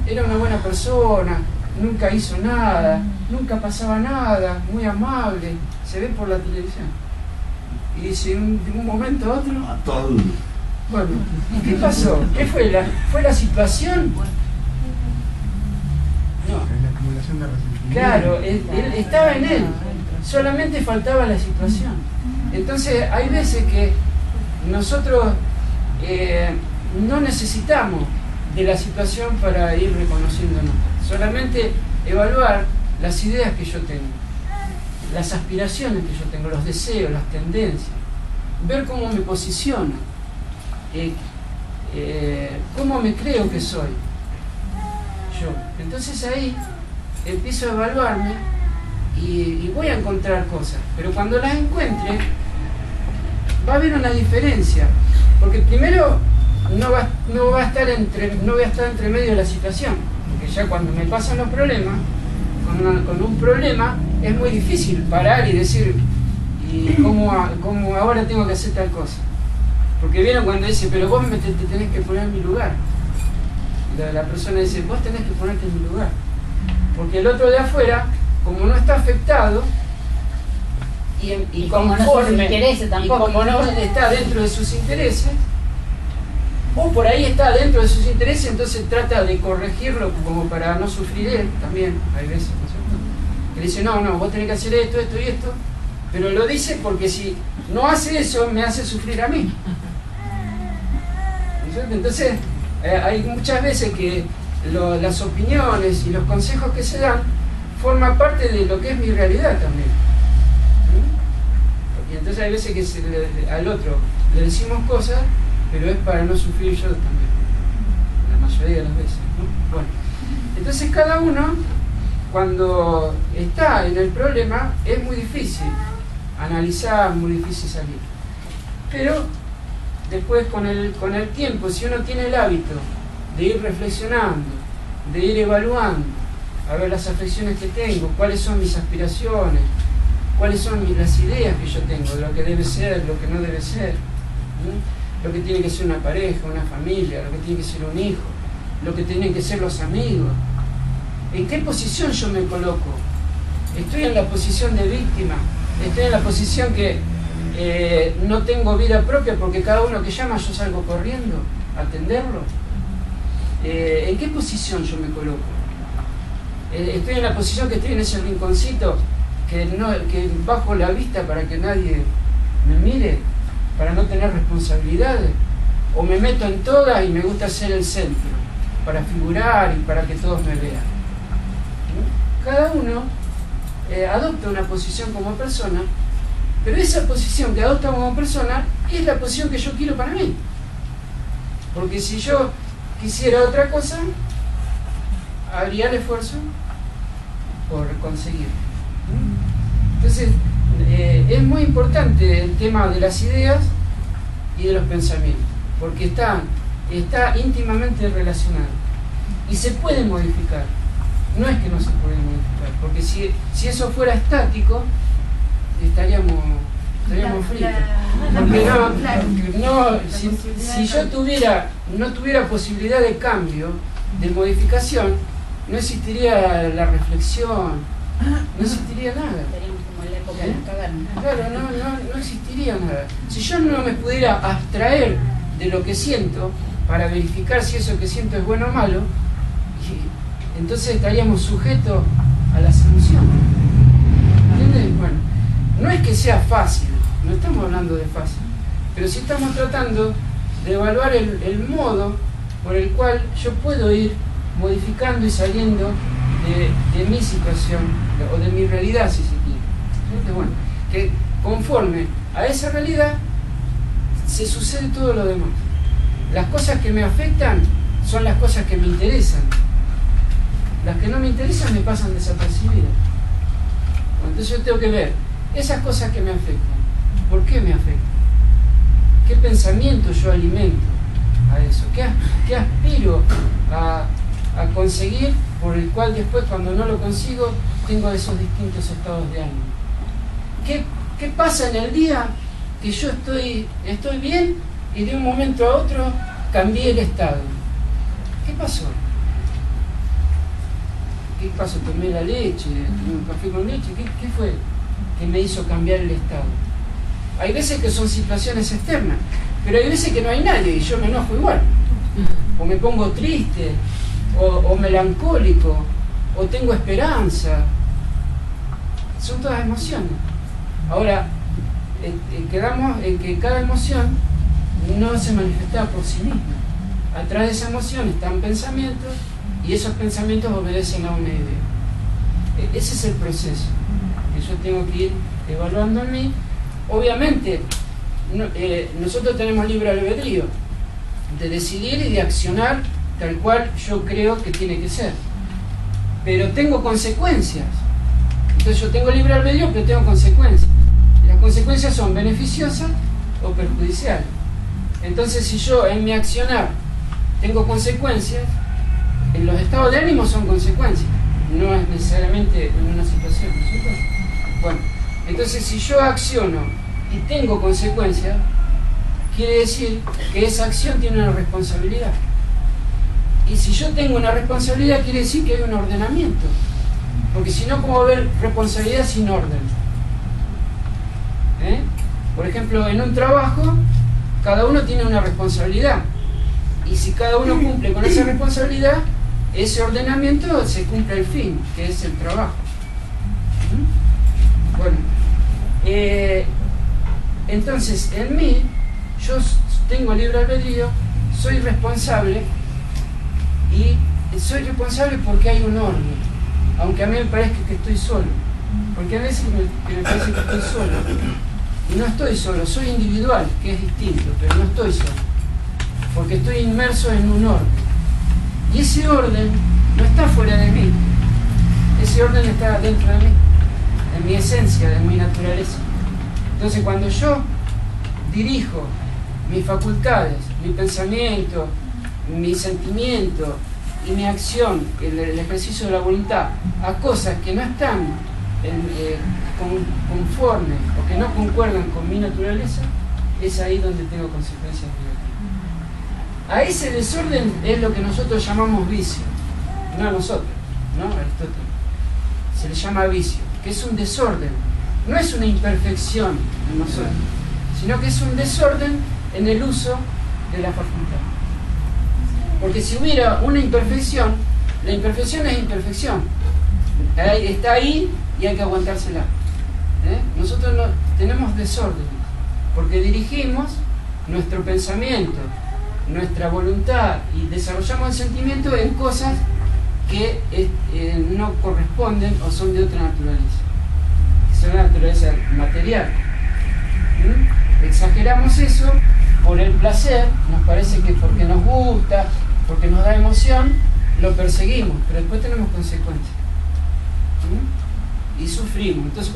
era una buena persona, nunca hizo nada, nunca pasaba nada, muy amable, se ve por la televisión. Y dice, de un momento a otro, A todo. bueno, ¿y qué pasó? ¿Qué fue? ¿Fue la situación? No. Es la acumulación de resentimiento. Claro, él estaba en él, solamente faltaba la situación. Entonces hay veces que nosotros no necesitamos de la situación para ir reconociéndonos, solamente evaluar las ideas que yo tengo, las aspiraciones que yo tengo, los deseos, las tendencias. ver cómo me posiciono, cómo me creo que soy yo. Entonces ahí empiezo a evaluarme y voy a encontrar cosas, pero cuando las encuentre va a haber una diferencia, porque primero no voy a estar entre medio de la situación, porque ya cuando me pasan los problemas, con un problema es muy difícil parar y decir cómo ahora tengo que hacer tal cosa, porque vieron cuando dice, pero vos te tenés que poner en mi lugar, la persona dice, vos tenés que ponerte en mi lugar, porque el otro de afuera, como no está afectado y como no está dentro de sus intereses, o por ahí está dentro de sus intereses, entonces trata de corregirlo como para no sufrir él también. Hay veces, ¿no es cierto?, que le dice, no, vos tenés que hacer esto, esto y esto, pero lo dice porque si no hace eso, me hace sufrir a mí. ¿No es cierto? Entonces, hay muchas veces que las opiniones y los consejos que se dan forman parte de lo que es mi realidad también. Y entonces hay veces que al otro le decimos cosas, pero es para no sufrir yo también, la mayoría de las veces, ¿no? Bueno, entonces cada uno, cuando está en el problema, es muy difícil analizar, muy difícil salir. Pero después con el tiempo, si uno tiene el hábito de ir reflexionando, de ir evaluando, a ver las afecciones que tengo, cuáles son mis aspiraciones, cuáles son las ideas que yo tengo, de lo que debe ser, lo que no debe ser, lo que tiene que ser una pareja, una familia, lo que tiene que ser un hijo, lo que tienen que ser los amigos. ¿En qué posición yo me coloco? ¿Estoy en la posición de víctima? ¿Estoy en la posición que no tengo vida propia porque cada uno que llama yo salgo corriendo a atenderlo? ¿En qué posición yo me coloco? ¿Estoy en la posición que estoy en ese rinconcito que bajo la vista para que nadie me mire, para no tener responsabilidades? ¿O me meto en todas y me gusta ser el centro, para figurar y para que todos me vean? Cada uno adopta una posición como persona, pero esa posición que adopta como persona es la posición que yo quiero para mí. Porque si yo quisiera otra cosa, haría el esfuerzo por conseguirlo. Entonces, es muy importante el tema de las ideas y de los pensamientos, porque está íntimamente relacionado y se puede modificar. No es que no se puede modificar, porque si eso fuera estático, estaríamos fritos. Porque si yo no tuviera posibilidad de cambio, de modificación, no existiría la reflexión, no existiría nada. Estaríamos como en la época de las cavernas. Claro, no existiría nada. Si yo no me pudiera abstraer de lo que siento para verificar si eso que siento es bueno o malo, entonces estaríamos sujetos a las emociones. ¿Entiendes? Bueno, no es que sea fácil, no estamos hablando de fácil, pero sí estamos tratando de evaluar el modo por el cual yo puedo ir modificando y saliendo de mi situación o de mi realidad, si se quiere. Entonces, bueno, que conforme a esa realidad se sucede todo lo demás. Las cosas que me afectan son las cosas que me interesan. Las que no me interesan me pasan desapercibidas. Entonces yo tengo que ver esas cosas que me afectan. ¿Por qué me afectan? ¿Qué pensamiento yo alimento a eso? ¿Qué aspiro a conseguir, por el cual después cuando no lo consigo tengo esos distintos estados de ánimo? ¿Qué pasa en el día que yo estoy bien y de un momento a otro cambié el estado? ¿Qué pasó? ¿Qué pasó? Tomé la leche, tomé un café con leche, ¿qué fue que me hizo cambiar el estado? Hay veces que son situaciones externas, pero hay veces que no hay nadie y yo me enojo igual, o me pongo triste, o melancólico, o tengo esperanza. Son todas emociones. Ahora, quedamos en que cada emoción no se manifiesta por sí misma. Atrás de esa emoción están pensamientos y esos pensamientos obedecen a una idea. Ese es el proceso que yo tengo que ir evaluando en mí. Obviamente, nosotros tenemos libre albedrío de decidir y de accionar tal cual yo creo que tiene que ser. Pero tengo consecuencias. Entonces yo tengo libre albedrío, pero tengo consecuencias. Y las consecuencias son beneficiosas o perjudiciales. Entonces si yo en mi accionar tengo consecuencias, en los estados de ánimo son consecuencias, no es necesariamente en una situación, ¿no es cierto? Bueno, entonces si yo acciono y tengo consecuencias, quiere decir que esa acción tiene una responsabilidad. Y si yo tengo una responsabilidad, quiere decir que hay un ordenamiento. Porque si no, ¿cómo va a haber responsabilidad sin orden? Por ejemplo, en un trabajo, cada uno tiene una responsabilidad. Y si cada uno cumple con esa responsabilidad, ese ordenamiento se cumple al fin, que es el trabajo. Bueno, entonces en mí, yo tengo libre albedrío, soy responsable, y soy responsable porque hay un orden, aunque a mí me parezca que estoy solo, porque a veces me parece que estoy solo, y no estoy solo, soy individual, que es distinto, pero no estoy solo, porque estoy inmerso en un orden, y ese orden no está fuera de mí, ese orden está dentro de mí, en mi esencia, en mi naturaleza. Entonces cuando yo dirijo mis facultades, mi pensamiento, mi sentimiento y mi acción, el ejercicio de la voluntad, a cosas que no están conformes o que no concuerdan con mi naturaleza, es ahí donde tengo consecuencias negativas. A ese desorden es lo que nosotros llamamos vicio, no a nosotros, ¿no? Aristóteles. Se le llama vicio, que es un desorden, no es una imperfección en nosotros, sino que es un desorden en el uso de la facultad. Porque si hubiera una imperfección, la imperfección es imperfección. Está ahí y hay que aguantársela. Nosotros no, tenemos desorden, porque dirigimos nuestro pensamiento, nuestra voluntad y desarrollamos el sentimiento en cosas que no corresponden o son de otra naturaleza, que son de naturaleza material. Exageramos eso por el placer, nos parece que porque nos gusta, porque nos da emoción, lo perseguimos, pero después tenemos consecuencias. Y sufrimos. Entonces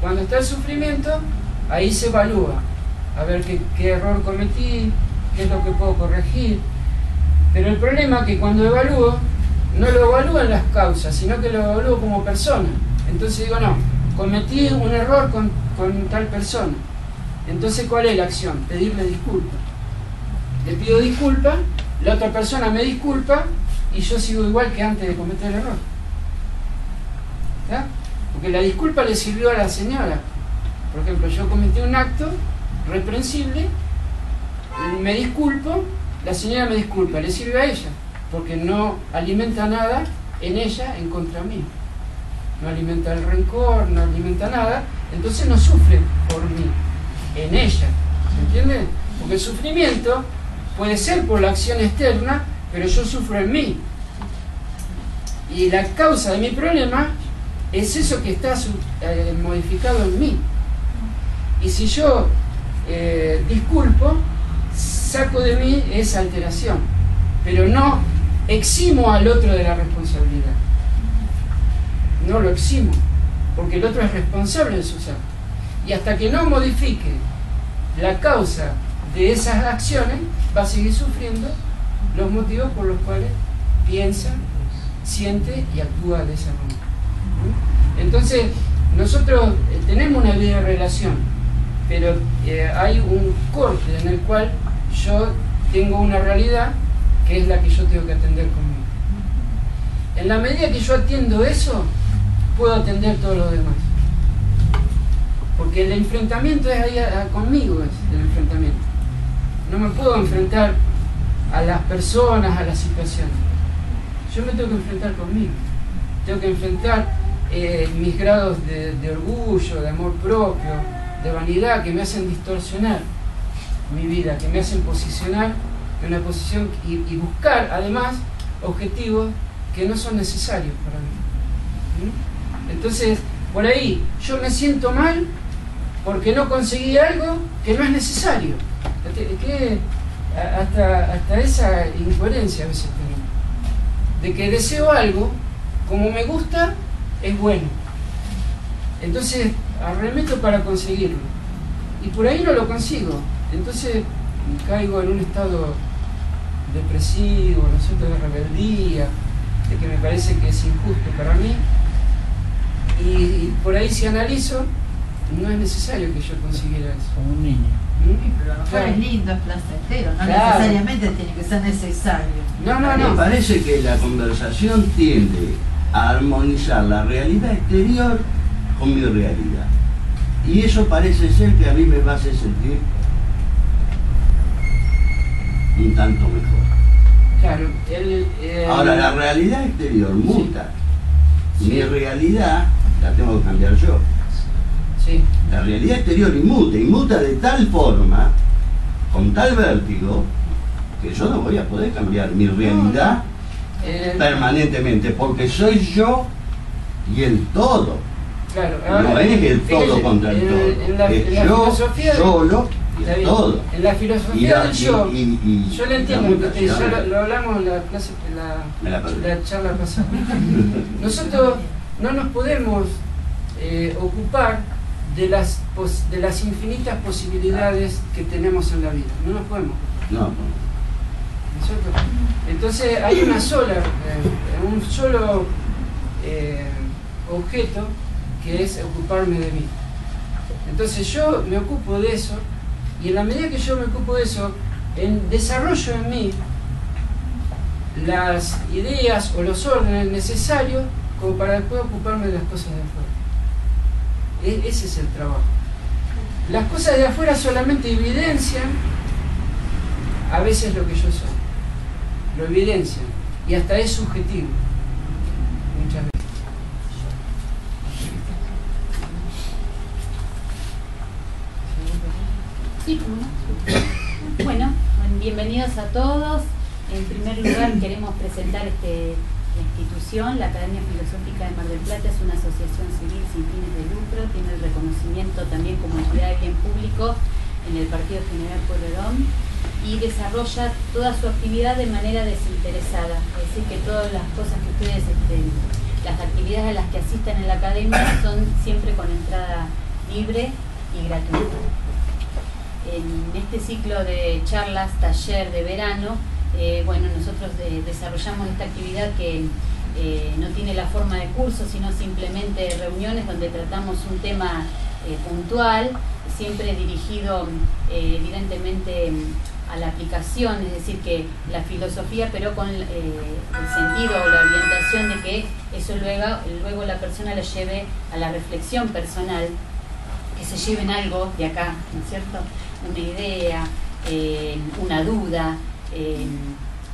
cuando está el sufrimiento, ahí se evalúa, a ver qué error cometí, qué es lo que puedo corregir. Pero el problema es que cuando evalúo, no lo evalúo en las causas, sino que lo evalúo como persona. Entonces digo, no, cometí un error con tal persona. Entonces, ¿cuál es la acción? Pedirle disculpas. Le pido disculpas, la otra persona me disculpa y yo sigo igual que antes de cometer el error. ¿Está? Porque la disculpa le sirvió a la señora. Por ejemplo, yo cometí un acto reprensible, me disculpo, la señora me disculpa, le sirve a ella, porque no alimenta nada en ella en contra mí. No alimenta el rencor, no alimenta nada, entonces no sufre por mí, en ella. ¿Se entiende? Porque el sufrimiento puede ser por la acción externa, pero yo sufro en mí. Y la causa de mi problema es eso que está modificado en mí. Y si yo disculpo, saco de mí esa alteración, pero no eximo al otro de la responsabilidad. No lo eximo, porque el otro es responsable de sus actos. Y hasta que no modifique la causa de esas acciones, va a seguir sufriendo los motivos por los cuales piensa, siente y actúa de esa manera. Entonces, nosotros tenemos una vida de relación, pero hay un corte en el cual yo tengo una realidad que es la que yo tengo que atender conmigo. En la medida que yo atiendo eso, puedo atender todo lo demás. Porque el enfrentamiento es ahí conmigo, es el enfrentamiento. No me puedo enfrentar a las personas, a las situaciones. Yo me tengo que enfrentar conmigo. Tengo que enfrentar mis grados de orgullo, de amor propio, de vanidad, que me hacen distorsionar mi vida, que me hacen posicionar en una posición y buscar además objetivos que no son necesarios para mí. Entonces, por ahí, yo me siento mal porque no conseguí algo que no es necesario. Hasta esa incoherencia a veces tenemos. De que deseo algo, como me gusta, es bueno. Entonces arremeto para conseguirlo. Y por ahí no lo consigo. Entonces caigo en un estado depresivo, ¿no es cierto?, de rebeldía, de que me parece que es injusto para mí. Y por ahí si analizo, no es necesario que yo consiguiera eso. Como un niño. Pero a lo mejor es lindo, es placentero, no Claro. necesariamente tiene que ser necesario. Me parece que la conversación tiende a armonizar la realidad exterior con mi realidad. Y eso parece ser que a mí me va a hacer sentir un tanto mejor. Claro, Ahora, la realidad exterior muta. Sí. Mi realidad la tengo que cambiar yo. Sí. La realidad exterior inmuta de tal forma, con tal vértigo, que yo no voy a poder cambiar mi realidad permanentemente, porque soy yo y el todo. Claro, No es el todo fíjese, contra el todo, en la es yo filosofía solo y está el bien. todo. En la filosofía del yo, y yo le entiendo lo que usted dice, ya lo hablamos en la clase, Me la perdí. la charla pasada. Nosotros no nos podemos ocupar de las infinitas posibilidades que tenemos en la vida. No nos podemos ocupar. No, ¿No es cierto? Entonces hay una sola, un solo objeto, que es ocuparme de mí. Entonces yo me ocupo de eso, y en la medida que yo me ocupo de eso, desarrollo en mí las ideas o los órdenes necesarios como para después ocuparme de las cosas de afuera. Ese es el trabajo. Las cosas de afuera solamente evidencian a veces lo que yo soy. Lo evidencian. Y hasta es subjetivo. Muchas veces. Sí, ¿cómo no? Bueno, bienvenidos a todos. En primer lugar queremos presentar la institución. La Academia Filosófica de Mar del Plata es una asociación civil sin fines de lucro, tiene el reconocimiento también como entidad de bien público en el Partido General Pueyrredón y desarrolla toda su actividad de manera desinteresada, es decir que todas las cosas que ustedes, las actividades a las que asistan en la Academia son siempre con entrada libre y gratuita. En este ciclo de charlas, taller de verano, bueno, nosotros desarrollamos esta actividad que no tiene la forma de curso, sino simplemente reuniones donde tratamos un tema puntual, siempre dirigido evidentemente a la aplicación, es decir, que la filosofía, pero con el sentido o la orientación de que eso luego la persona lo lleve a la reflexión personal, que se lleven algo de acá, ¿no es cierto? Una idea, una duda,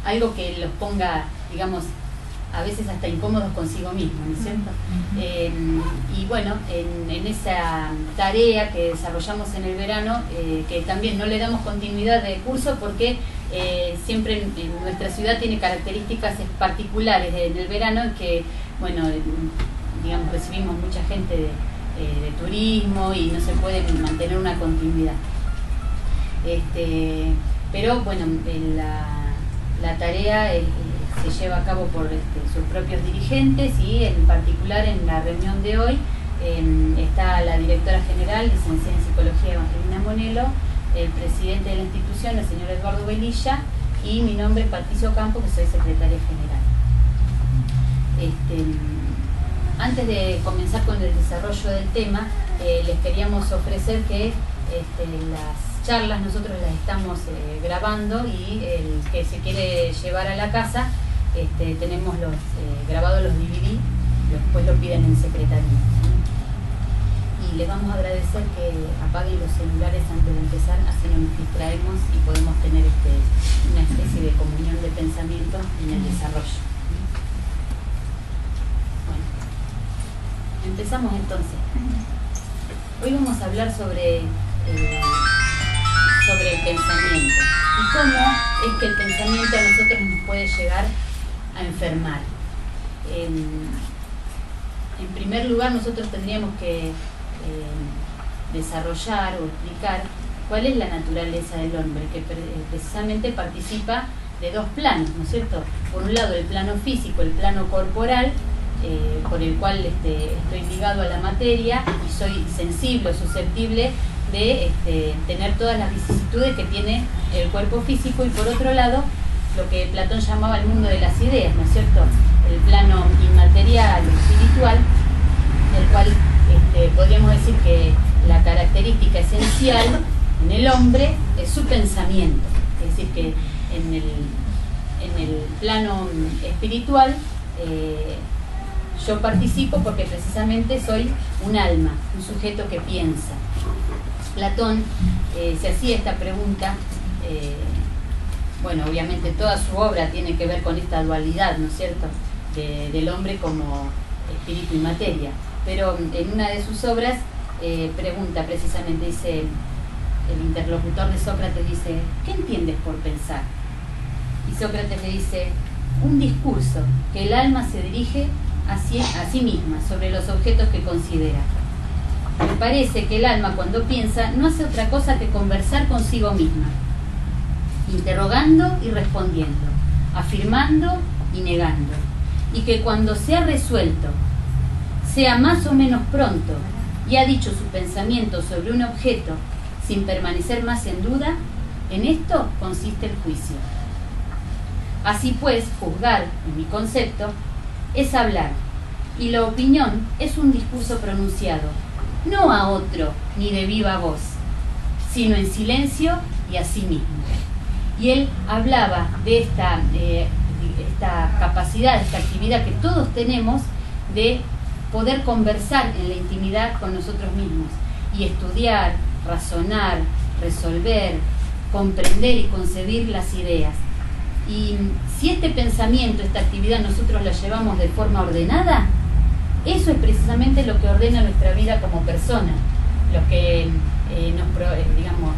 algo que los ponga, digamos, a veces hasta incómodos consigo mismo, ¿no es cierto? Y bueno, en esa tarea que desarrollamos en el verano, que también no le damos continuidad de curso porque siempre en nuestra ciudad tiene características particulares en el verano, en que, bueno, digamos, recibimos mucha gente de turismo y no se puede mantener una continuidad. Pero bueno, la tarea se lleva a cabo por sus propios dirigentes y en particular en la reunión de hoy está la directora general, licenciada en Psicología Evangelina Monelo, el presidente de la institución, el señor Eduardo Velilla, y mi nombre es Patricio Campo, que soy secretaria general. Antes de comenzar con el desarrollo del tema, les queríamos ofrecer que las charlas nosotros las estamos grabando, y el que se quiere llevar a la casa, tenemos grabados los DVD, después lo piden en secretaría. Y les vamos a agradecer que apaguen los celulares antes de empezar, así no nos distraemos y podemos tener una especie de comunión de pensamiento en el desarrollo. Bueno, empezamos entonces. Hoy vamos a hablar sobre el pensamiento y cómo es que el pensamiento a nosotros nos puede llegar a enfermar. En primer lugar, nosotros tendríamos que desarrollar o explicar cuál es la naturaleza del hombre, que precisamente participa de dos planos, ¿no es cierto? Por un lado el plano físico, el plano corporal, por el cual estoy ligado a la materia y soy sensible o susceptible de tener todas las vicisitudes que tiene el cuerpo físico, y por otro lado lo que Platón llamaba el mundo de las ideas, ¿no es cierto? El plano inmaterial, espiritual, del cual podríamos decir que la característica esencial en el hombre es su pensamiento. Es decir, que en el plano espiritual yo participo porque precisamente soy un alma, un sujeto que piensa. Platón se hacía esta pregunta, bueno, obviamente toda su obra tiene que ver con esta dualidad, ¿no es cierto?, del hombre como espíritu y materia, pero en una de sus obras pregunta precisamente, dice, el interlocutor de Sócrates dice, ¿qué entiendes por pensar? Y Sócrates le dice, un discurso que el alma se dirige a sí misma sobre los objetos que considera. Me parece que el alma cuando piensa no hace otra cosa que conversar consigo misma, interrogando y respondiendo, afirmando y negando, y que cuando se ha resuelto, sea más o menos pronto, y ha dicho su pensamiento sobre un objeto sin permanecer más en duda, en esto consiste el juicio. Así pues, juzgar, en mi concepto, es hablar, y la opinión es un discurso pronunciado, no a otro ni de viva voz, sino en silencio y a sí mismo. Y él hablaba de esta capacidad, esta actividad que todos tenemos de poder conversar en la intimidad con nosotros mismos y estudiar, razonar, resolver, comprender y concebir las ideas. Y si este pensamiento, esta actividad nosotros la llevamos de forma ordenada, eso es precisamente lo que ordena nuestra vida como persona, lo que digamos,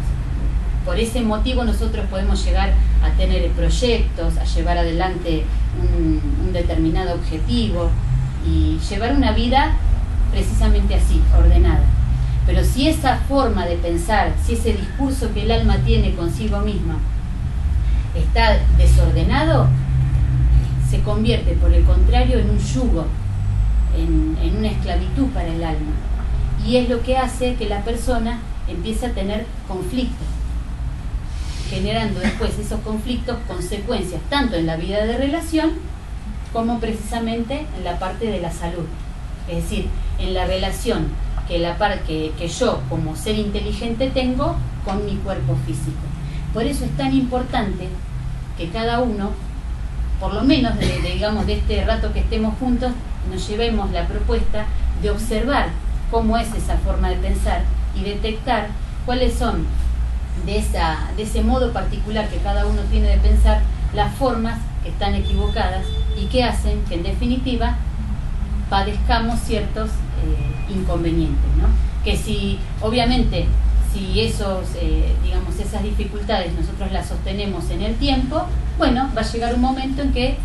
por ese motivo nosotros podemos llegar a tener proyectos, a llevar adelante un determinado objetivo y llevar una vida precisamente así, ordenada. Pero si esa forma de pensar, si ese discurso que el alma tiene consigo misma está desordenado, se convierte por el contrario en un yugo, en una esclavitud para el alma, y es lo que hace que la persona empiece a tener conflictos, generando después esos conflictos consecuencias tanto en la vida de relación como precisamente en la parte de la salud, es decir, en la relación que yo como ser inteligente tengo con mi cuerpo físico. Por eso es tan importante que cada uno, por lo menos digamos de este rato que estemos juntos, nos llevemos la propuesta de observar cómo es esa forma de pensar y detectar cuáles son de ese modo particular que cada uno tiene de pensar, las formas que están equivocadas y que hacen que en definitiva padezcamos ciertos inconvenientes, ¿no? Que si obviamente si digamos, esas dificultades nosotros las sostenemos en el tiempo, bueno, va a llegar un momento en que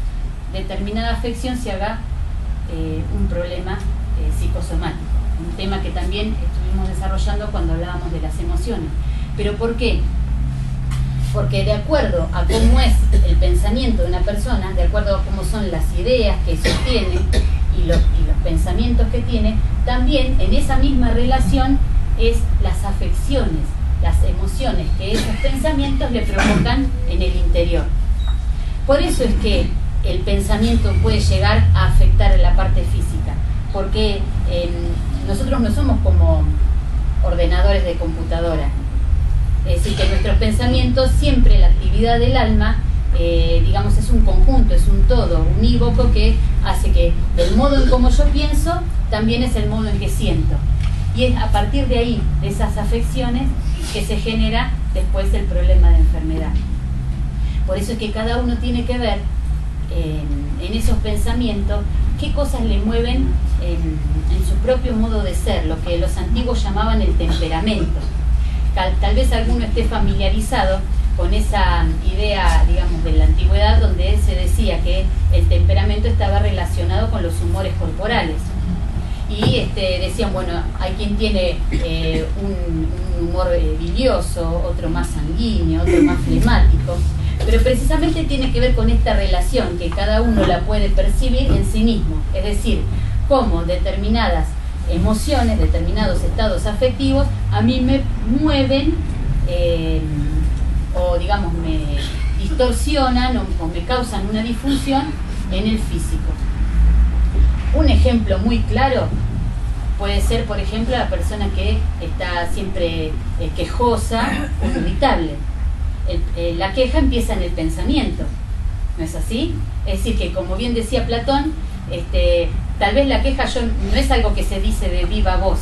determinada afección se haga un problema psicosomático, un tema que también estuvimos desarrollando cuando hablábamos de las emociones. ¿Pero por qué? Porque de acuerdo a cómo es el pensamiento de una persona, de acuerdo a cómo son las ideas que sostiene y los pensamientos que tiene, también en esa misma relación es las afecciones, las emociones que esos pensamientos le provocan en el interior. Por eso es que el pensamiento puede llegar a afectar la parte física, porque nosotros no somos como ordenadores de computadora. Es decir, que nuestros pensamientos, siempre la actividad del alma, digamos, es un conjunto, es un todo unívoco que hace que del modo en cómo yo pienso, también es el modo en que siento. Y es a partir de ahí, de esas afecciones, que se genera después el problema de enfermedad. Por eso es que cada uno tiene que ver en esos pensamientos qué cosas le mueven en su propio modo de ser, lo que los antiguos llamaban el temperamento. Tal vez alguno esté familiarizado con esa idea, digamos, de la antigüedad, donde se decía que el temperamento estaba relacionado con los humores corporales. y decían, bueno, hay quien tiene un humor bilioso, otro más sanguíneo, otro más flemático, pero precisamente tiene que ver con esta relación que cada uno la puede percibir en sí mismo, es decir, cómo determinadas emociones, determinados estados afectivos a mí me mueven o digamos me distorsionan o me causan una disfunción en el físico. Un ejemplo muy claro puede ser, por ejemplo, la persona que está siempre quejosa o irritable. La queja empieza en el pensamiento, ¿no es así? Es decir, que como bien decía Platón, tal vez la queja no es algo que se dice de viva voz,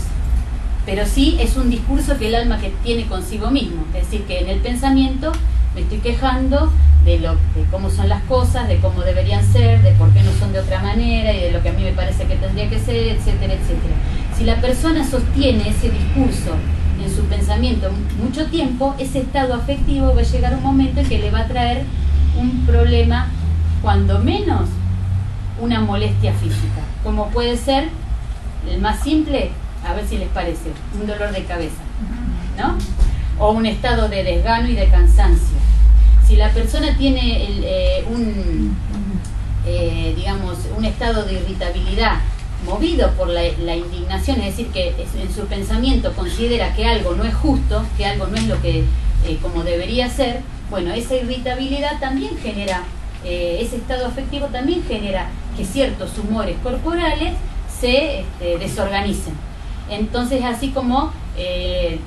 pero sí es un discurso que el alma que tiene consigo mismo. Es decir, que en el pensamiento me estoy quejando de cómo son las cosas, de cómo deberían ser, de por qué no son de otra manera y de lo que a mí me parece que tendría que ser, etcétera, etcétera. Si la persona sostiene ese discurso en su pensamiento mucho tiempo, ese estado afectivo va a llegar un momento en que le va a traer un problema, cuando menos una molestia física, como puede ser el más simple, a ver si les parece, un dolor de cabeza, ¿no? O un estado de desgano y de cansancio. Si la persona tiene digamos, un estado de irritabilidad movido por la indignación, es decir, que en su pensamiento considera que algo no es justo, que algo no es lo que como debería ser, bueno, esa irritabilidad también genera, ese estado afectivo también genera que ciertos humores corporales se desorganicen. Entonces, así como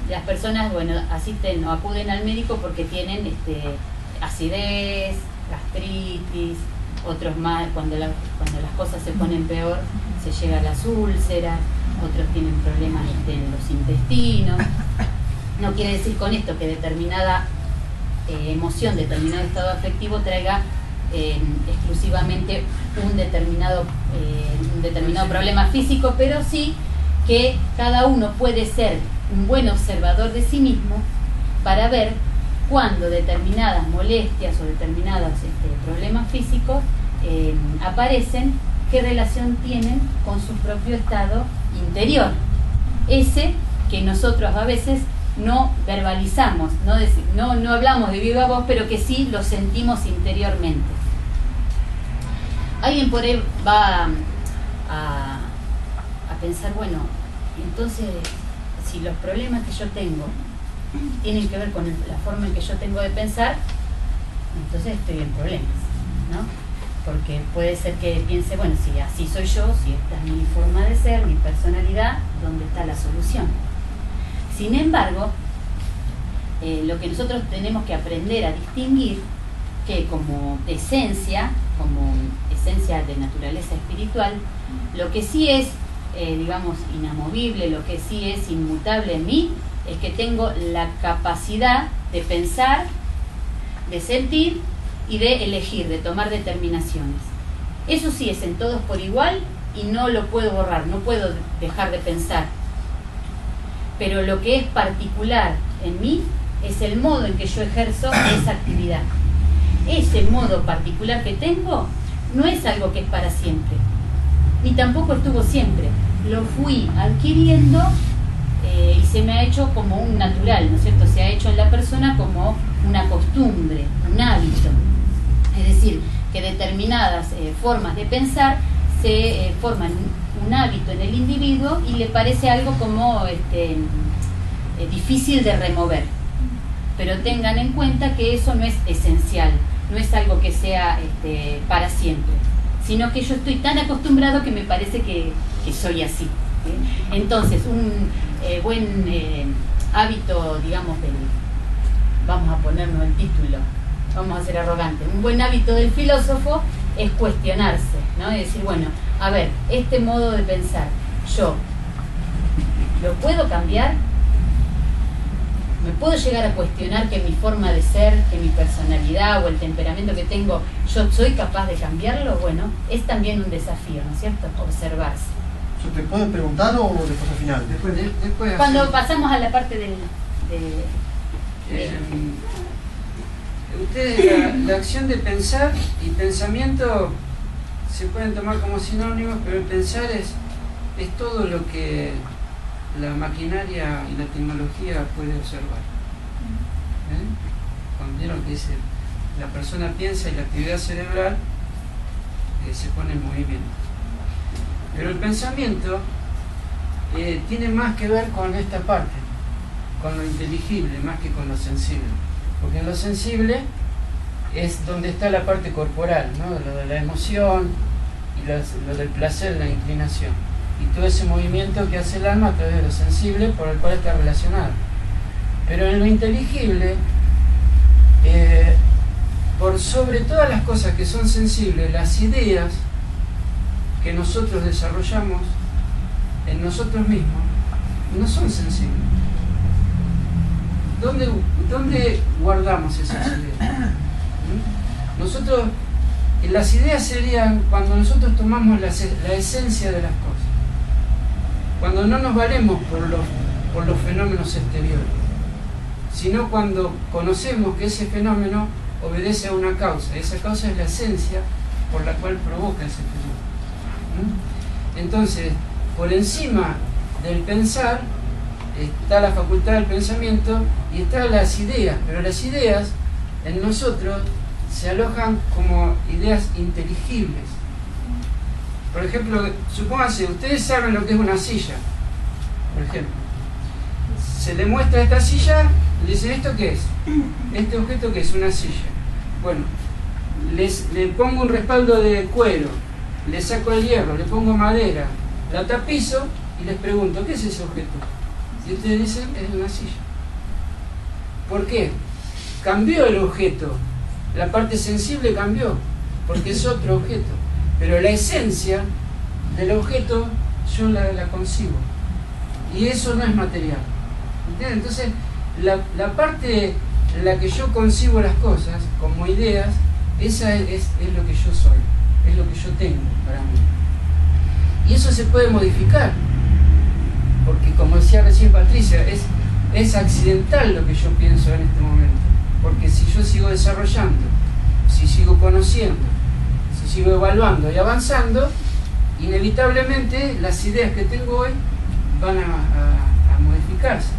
las personas, bueno, asisten o acuden al médico porque tienen acidez, gastritis, otros más, cuando las cosas se ponen peor, se llega a las úlceras, otros tienen problemas en los intestinos. No quiere decir con esto que determinada emoción, determinado estado afectivo traiga exclusivamente un determinado problema físico, pero sí que cada uno puede ser un buen observador de sí mismo para ver cuando determinadas molestias o determinados problemas físicos aparecen, qué relación tienen con su propio estado interior, ese que nosotros a veces no verbalizamos, no hablamos de viva voz, pero que sí lo sentimos interiormente. Alguien por ahí va a pensar, bueno, entonces si los problemas que yo tengo tienen que ver con la forma en que yo tengo de pensar, entonces estoy en problemas, ¿no? Porque puede ser que piense, bueno, si así soy yo, si esta es mi forma de ser, mi personalidad, ¿dónde está la solución? Sin embargo, lo que nosotros tenemos que aprender a distinguir, que como esencia de naturaleza espiritual, lo que sí es, digamos, inamovible, lo que sí es inmutable en mí, es que tengo la capacidad de pensar, de sentir y de elegir, de tomar determinaciones. Eso sí es en todos por igual y no lo puedo borrar, no puedo dejar de pensar. Pero lo que es particular en mí es el modo en que yo ejerzo esa actividad. Ese modo particular que tengo no es algo que es para siempre, ni tampoco estuvo siempre. Lo fui adquiriendo y se me ha hecho como un natural, ¿no es cierto? Se ha hecho en la persona como una costumbre, un hábito. Es decir, que determinadas formas de pensar se forman un hábito en el individuo y le parece algo como difícil de remover. Pero tengan en cuenta que eso no es esencial, no es algo que sea para siempre, sino que yo estoy tan acostumbrado que me parece que soy así. Entonces, un buen hábito, digamos, vamos a ponernos el título, vamos a ser arrogantes, un buen hábito del filósofo es cuestionarse, ¿no? Es decir, bueno, a ver, este modo de pensar, ¿yo lo puedo cambiar? ¿Me puedo llegar a cuestionar que mi forma de ser, que mi personalidad o el temperamento que tengo, yo soy capaz de cambiarlo? Bueno, es también un desafío, ¿no es cierto? Observarse. ¿Se te puede preguntar o después al final? Después cuando pasamos a la parte ustedes la acción de pensar y pensamiento se pueden tomar como sinónimos, pero el pensar es todo lo que la maquinaria y la tecnología puede observar. Cuando vieron que dice, la persona piensa y la actividad cerebral se pone en movimiento. Pero el pensamiento tiene más que ver con esta parte, con lo inteligible, más que con lo sensible. Porque en lo sensible es donde está la parte corporal, ¿no? Lo de la emoción y lo del placer, la inclinación. Y todo ese movimiento que hace el alma a través de lo sensible por el cual está relacionado. Pero en lo inteligible, por sobre todas las cosas que son sensibles, las ideas que nosotros desarrollamos en nosotros mismos no son sensibles. ¿Dónde guardamos esas ideas? Nosotros, las ideas serían cuando nosotros tomamos la esencia de las cosas, cuando no nos valemos por los fenómenos exteriores, sino cuando conocemos que ese fenómeno obedece a una causa. Esa causa es la esencia por la cual provoca ese fenómeno. Entonces, por encima del pensar está la facultad del pensamiento y están las ideas, pero las ideas en nosotros se alojan como ideas inteligibles. Por ejemplo, supónganse, ustedes saben lo que es una silla, por ejemplo. Se le muestra esta silla, le dicen, ¿esto qué es? ¿Este objeto qué es? Una silla. Bueno, le pongo un respaldo de cuero, le saco el hierro, le pongo madera, la tapizo y les pregunto, ¿qué es ese objeto? Y ustedes dicen, es una silla. ¿Por qué? Cambió el objeto, la parte sensible cambió, porque es otro objeto, pero la esencia del objeto yo la concibo, y eso no es material. ¿Entienden? Entonces, la parte en la que yo concibo las cosas como ideas, esa es lo que yo soy, es lo que yo tengo para mí. Y eso se puede modificar, porque como decía recién Patricia, es accidental lo que yo pienso en este momento, porque si yo sigo desarrollando, si sigo conociendo, si sigo evaluando y avanzando, inevitablemente las ideas que tengo hoy van a modificarse,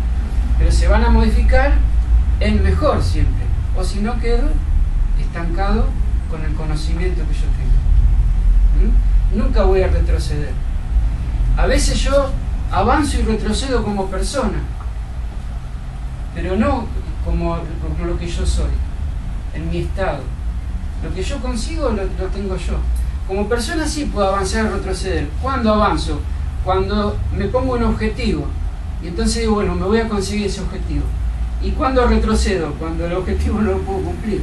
pero se van a modificar en mejor siempre, o si no quedo estancado con el conocimiento que yo tengo. Nunca voy a retroceder. A veces yo avanzo y retrocedo como persona, pero no como lo que yo soy, en mi estado. Lo que yo consigo lo tengo yo. Como persona sí puedo avanzar y retroceder. ¿Cuándo avanzo? Cuando me pongo un objetivo y entonces digo, bueno, me voy a conseguir ese objetivo. ¿Y cuándo retrocedo? Cuando el objetivo no lo puedo cumplir,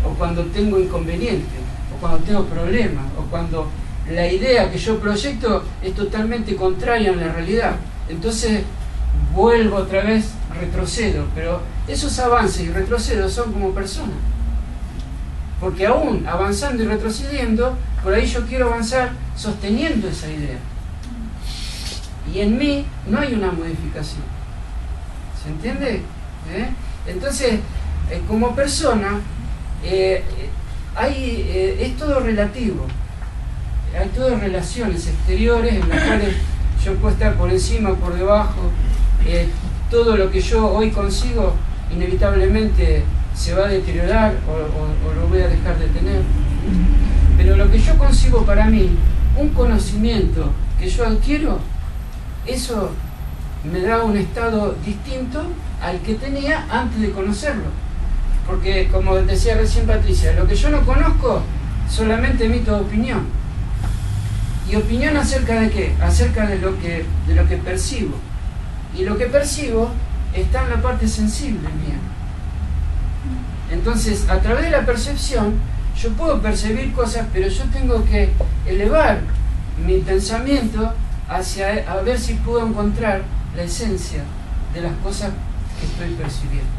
o cuando tengo inconvenientes, o cuando tengo problemas, o cuando la idea que yo proyecto es totalmente contraria a la realidad. Entonces vuelvo otra vez, retrocedo, pero esos avances y retrocedos son como personas, porque aún avanzando y retrocediendo, por ahí yo quiero avanzar sosteniendo esa idea, y en mí no hay una modificación. ¿Se entiende? Entonces, como persona, es todo relativo, hay todas relaciones exteriores en las cuales yo puedo estar por encima o por debajo. Todo lo que yo hoy consigo inevitablemente se va a deteriorar o lo voy a dejar de tener. Pero lo que yo consigo para mí, un conocimiento que yo adquiero, eso me da un estado distinto al que tenía antes de conocerlo. Porque, como decía recién Patricia, lo que yo no conozco solamente emito opinión. ¿Y opinión acerca de qué? Acerca de lo que percibo. Y lo que percibo está en la parte sensible mía. Entonces, a través de la percepción, yo puedo percibir cosas, pero yo tengo que elevar mi pensamiento hacia a ver si puedo encontrar la esencia de las cosas que estoy percibiendo.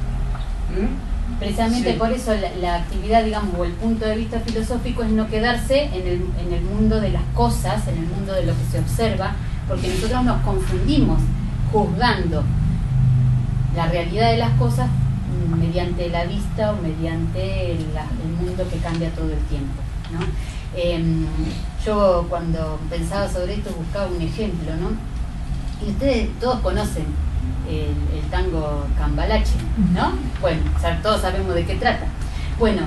Precisamente Sí. por eso la actividad, digamos, o el punto de vista filosófico es no quedarse en el mundo de las cosas, en el mundo de lo que se observa, porque nosotros nos confundimos juzgando la realidad de las cosas mediante la vista o mediante el mundo que cambia todo el tiempo, ¿no? Yo cuando pensaba sobre esto buscaba un ejemplo, ¿no? Y ustedes todos conocen el tango Cambalache, ¿no? Bueno, todos sabemos de qué trata. Bueno,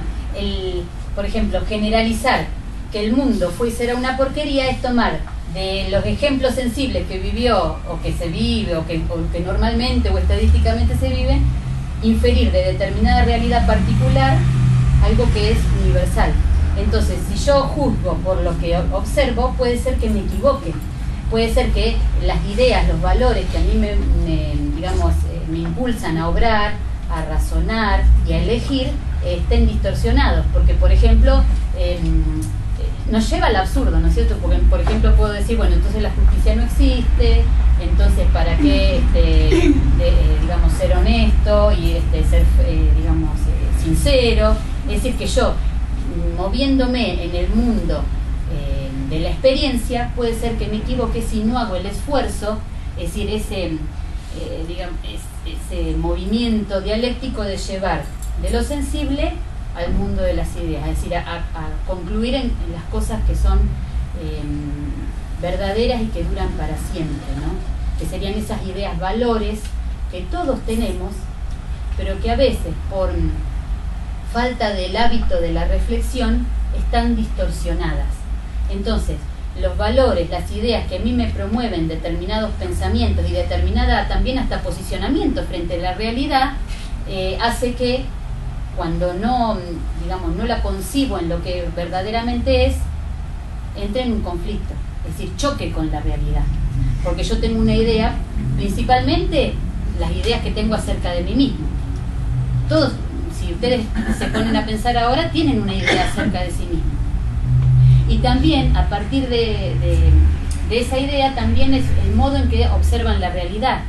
por ejemplo, generalizar que el mundo fue y será una porquería es tomar de los ejemplos sensibles que vivió o que se vive o que normalmente o estadísticamente se vive, inferir de determinada realidad particular algo que es universal. Entonces, si yo juzgo por lo que observo, puede ser que me equivoque, puede ser que las ideas, los valores que a mí me impulsan a obrar, a razonar y a elegir estén distorsionados, porque por ejemplo nos lleva al absurdo, ¿no es cierto? Porque por ejemplo puedo decir, bueno, entonces la justicia no existe, entonces ¿para qué ser honesto y ser sincero? Es decir, que yo moviéndome en el mundo de la experiencia, puede ser que me equivoque si no hago el esfuerzo, es decir, ese movimiento dialéctico de llevar de lo sensible al mundo de las ideas, es decir, a concluir en las cosas que son verdaderas y que duran para siempre, ¿no? Que serían esas ideas, valores que todos tenemos, pero que a veces por falta del hábito de la reflexión están distorsionadas. Entonces, los valores, las ideas que a mí me promueven determinados pensamientos y determinada también hasta posicionamiento frente a la realidad, hace que cuando no la concibo en lo que verdaderamente es, entre en un conflicto, es decir, choque con la realidad. Porque yo tengo una idea, principalmente las ideas que tengo acerca de mí mismo. Todos, si ustedes se ponen a pensar ahora, tienen una idea acerca de sí mismos. Y también, a partir de esa idea, también es el modo en que observan la realidad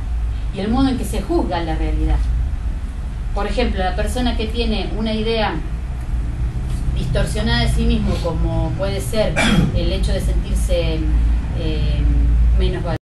y el modo en que se juzga la realidad. Por ejemplo, la persona que tiene una idea distorsionada de sí mismo, como puede ser el hecho de sentirse menos valorado,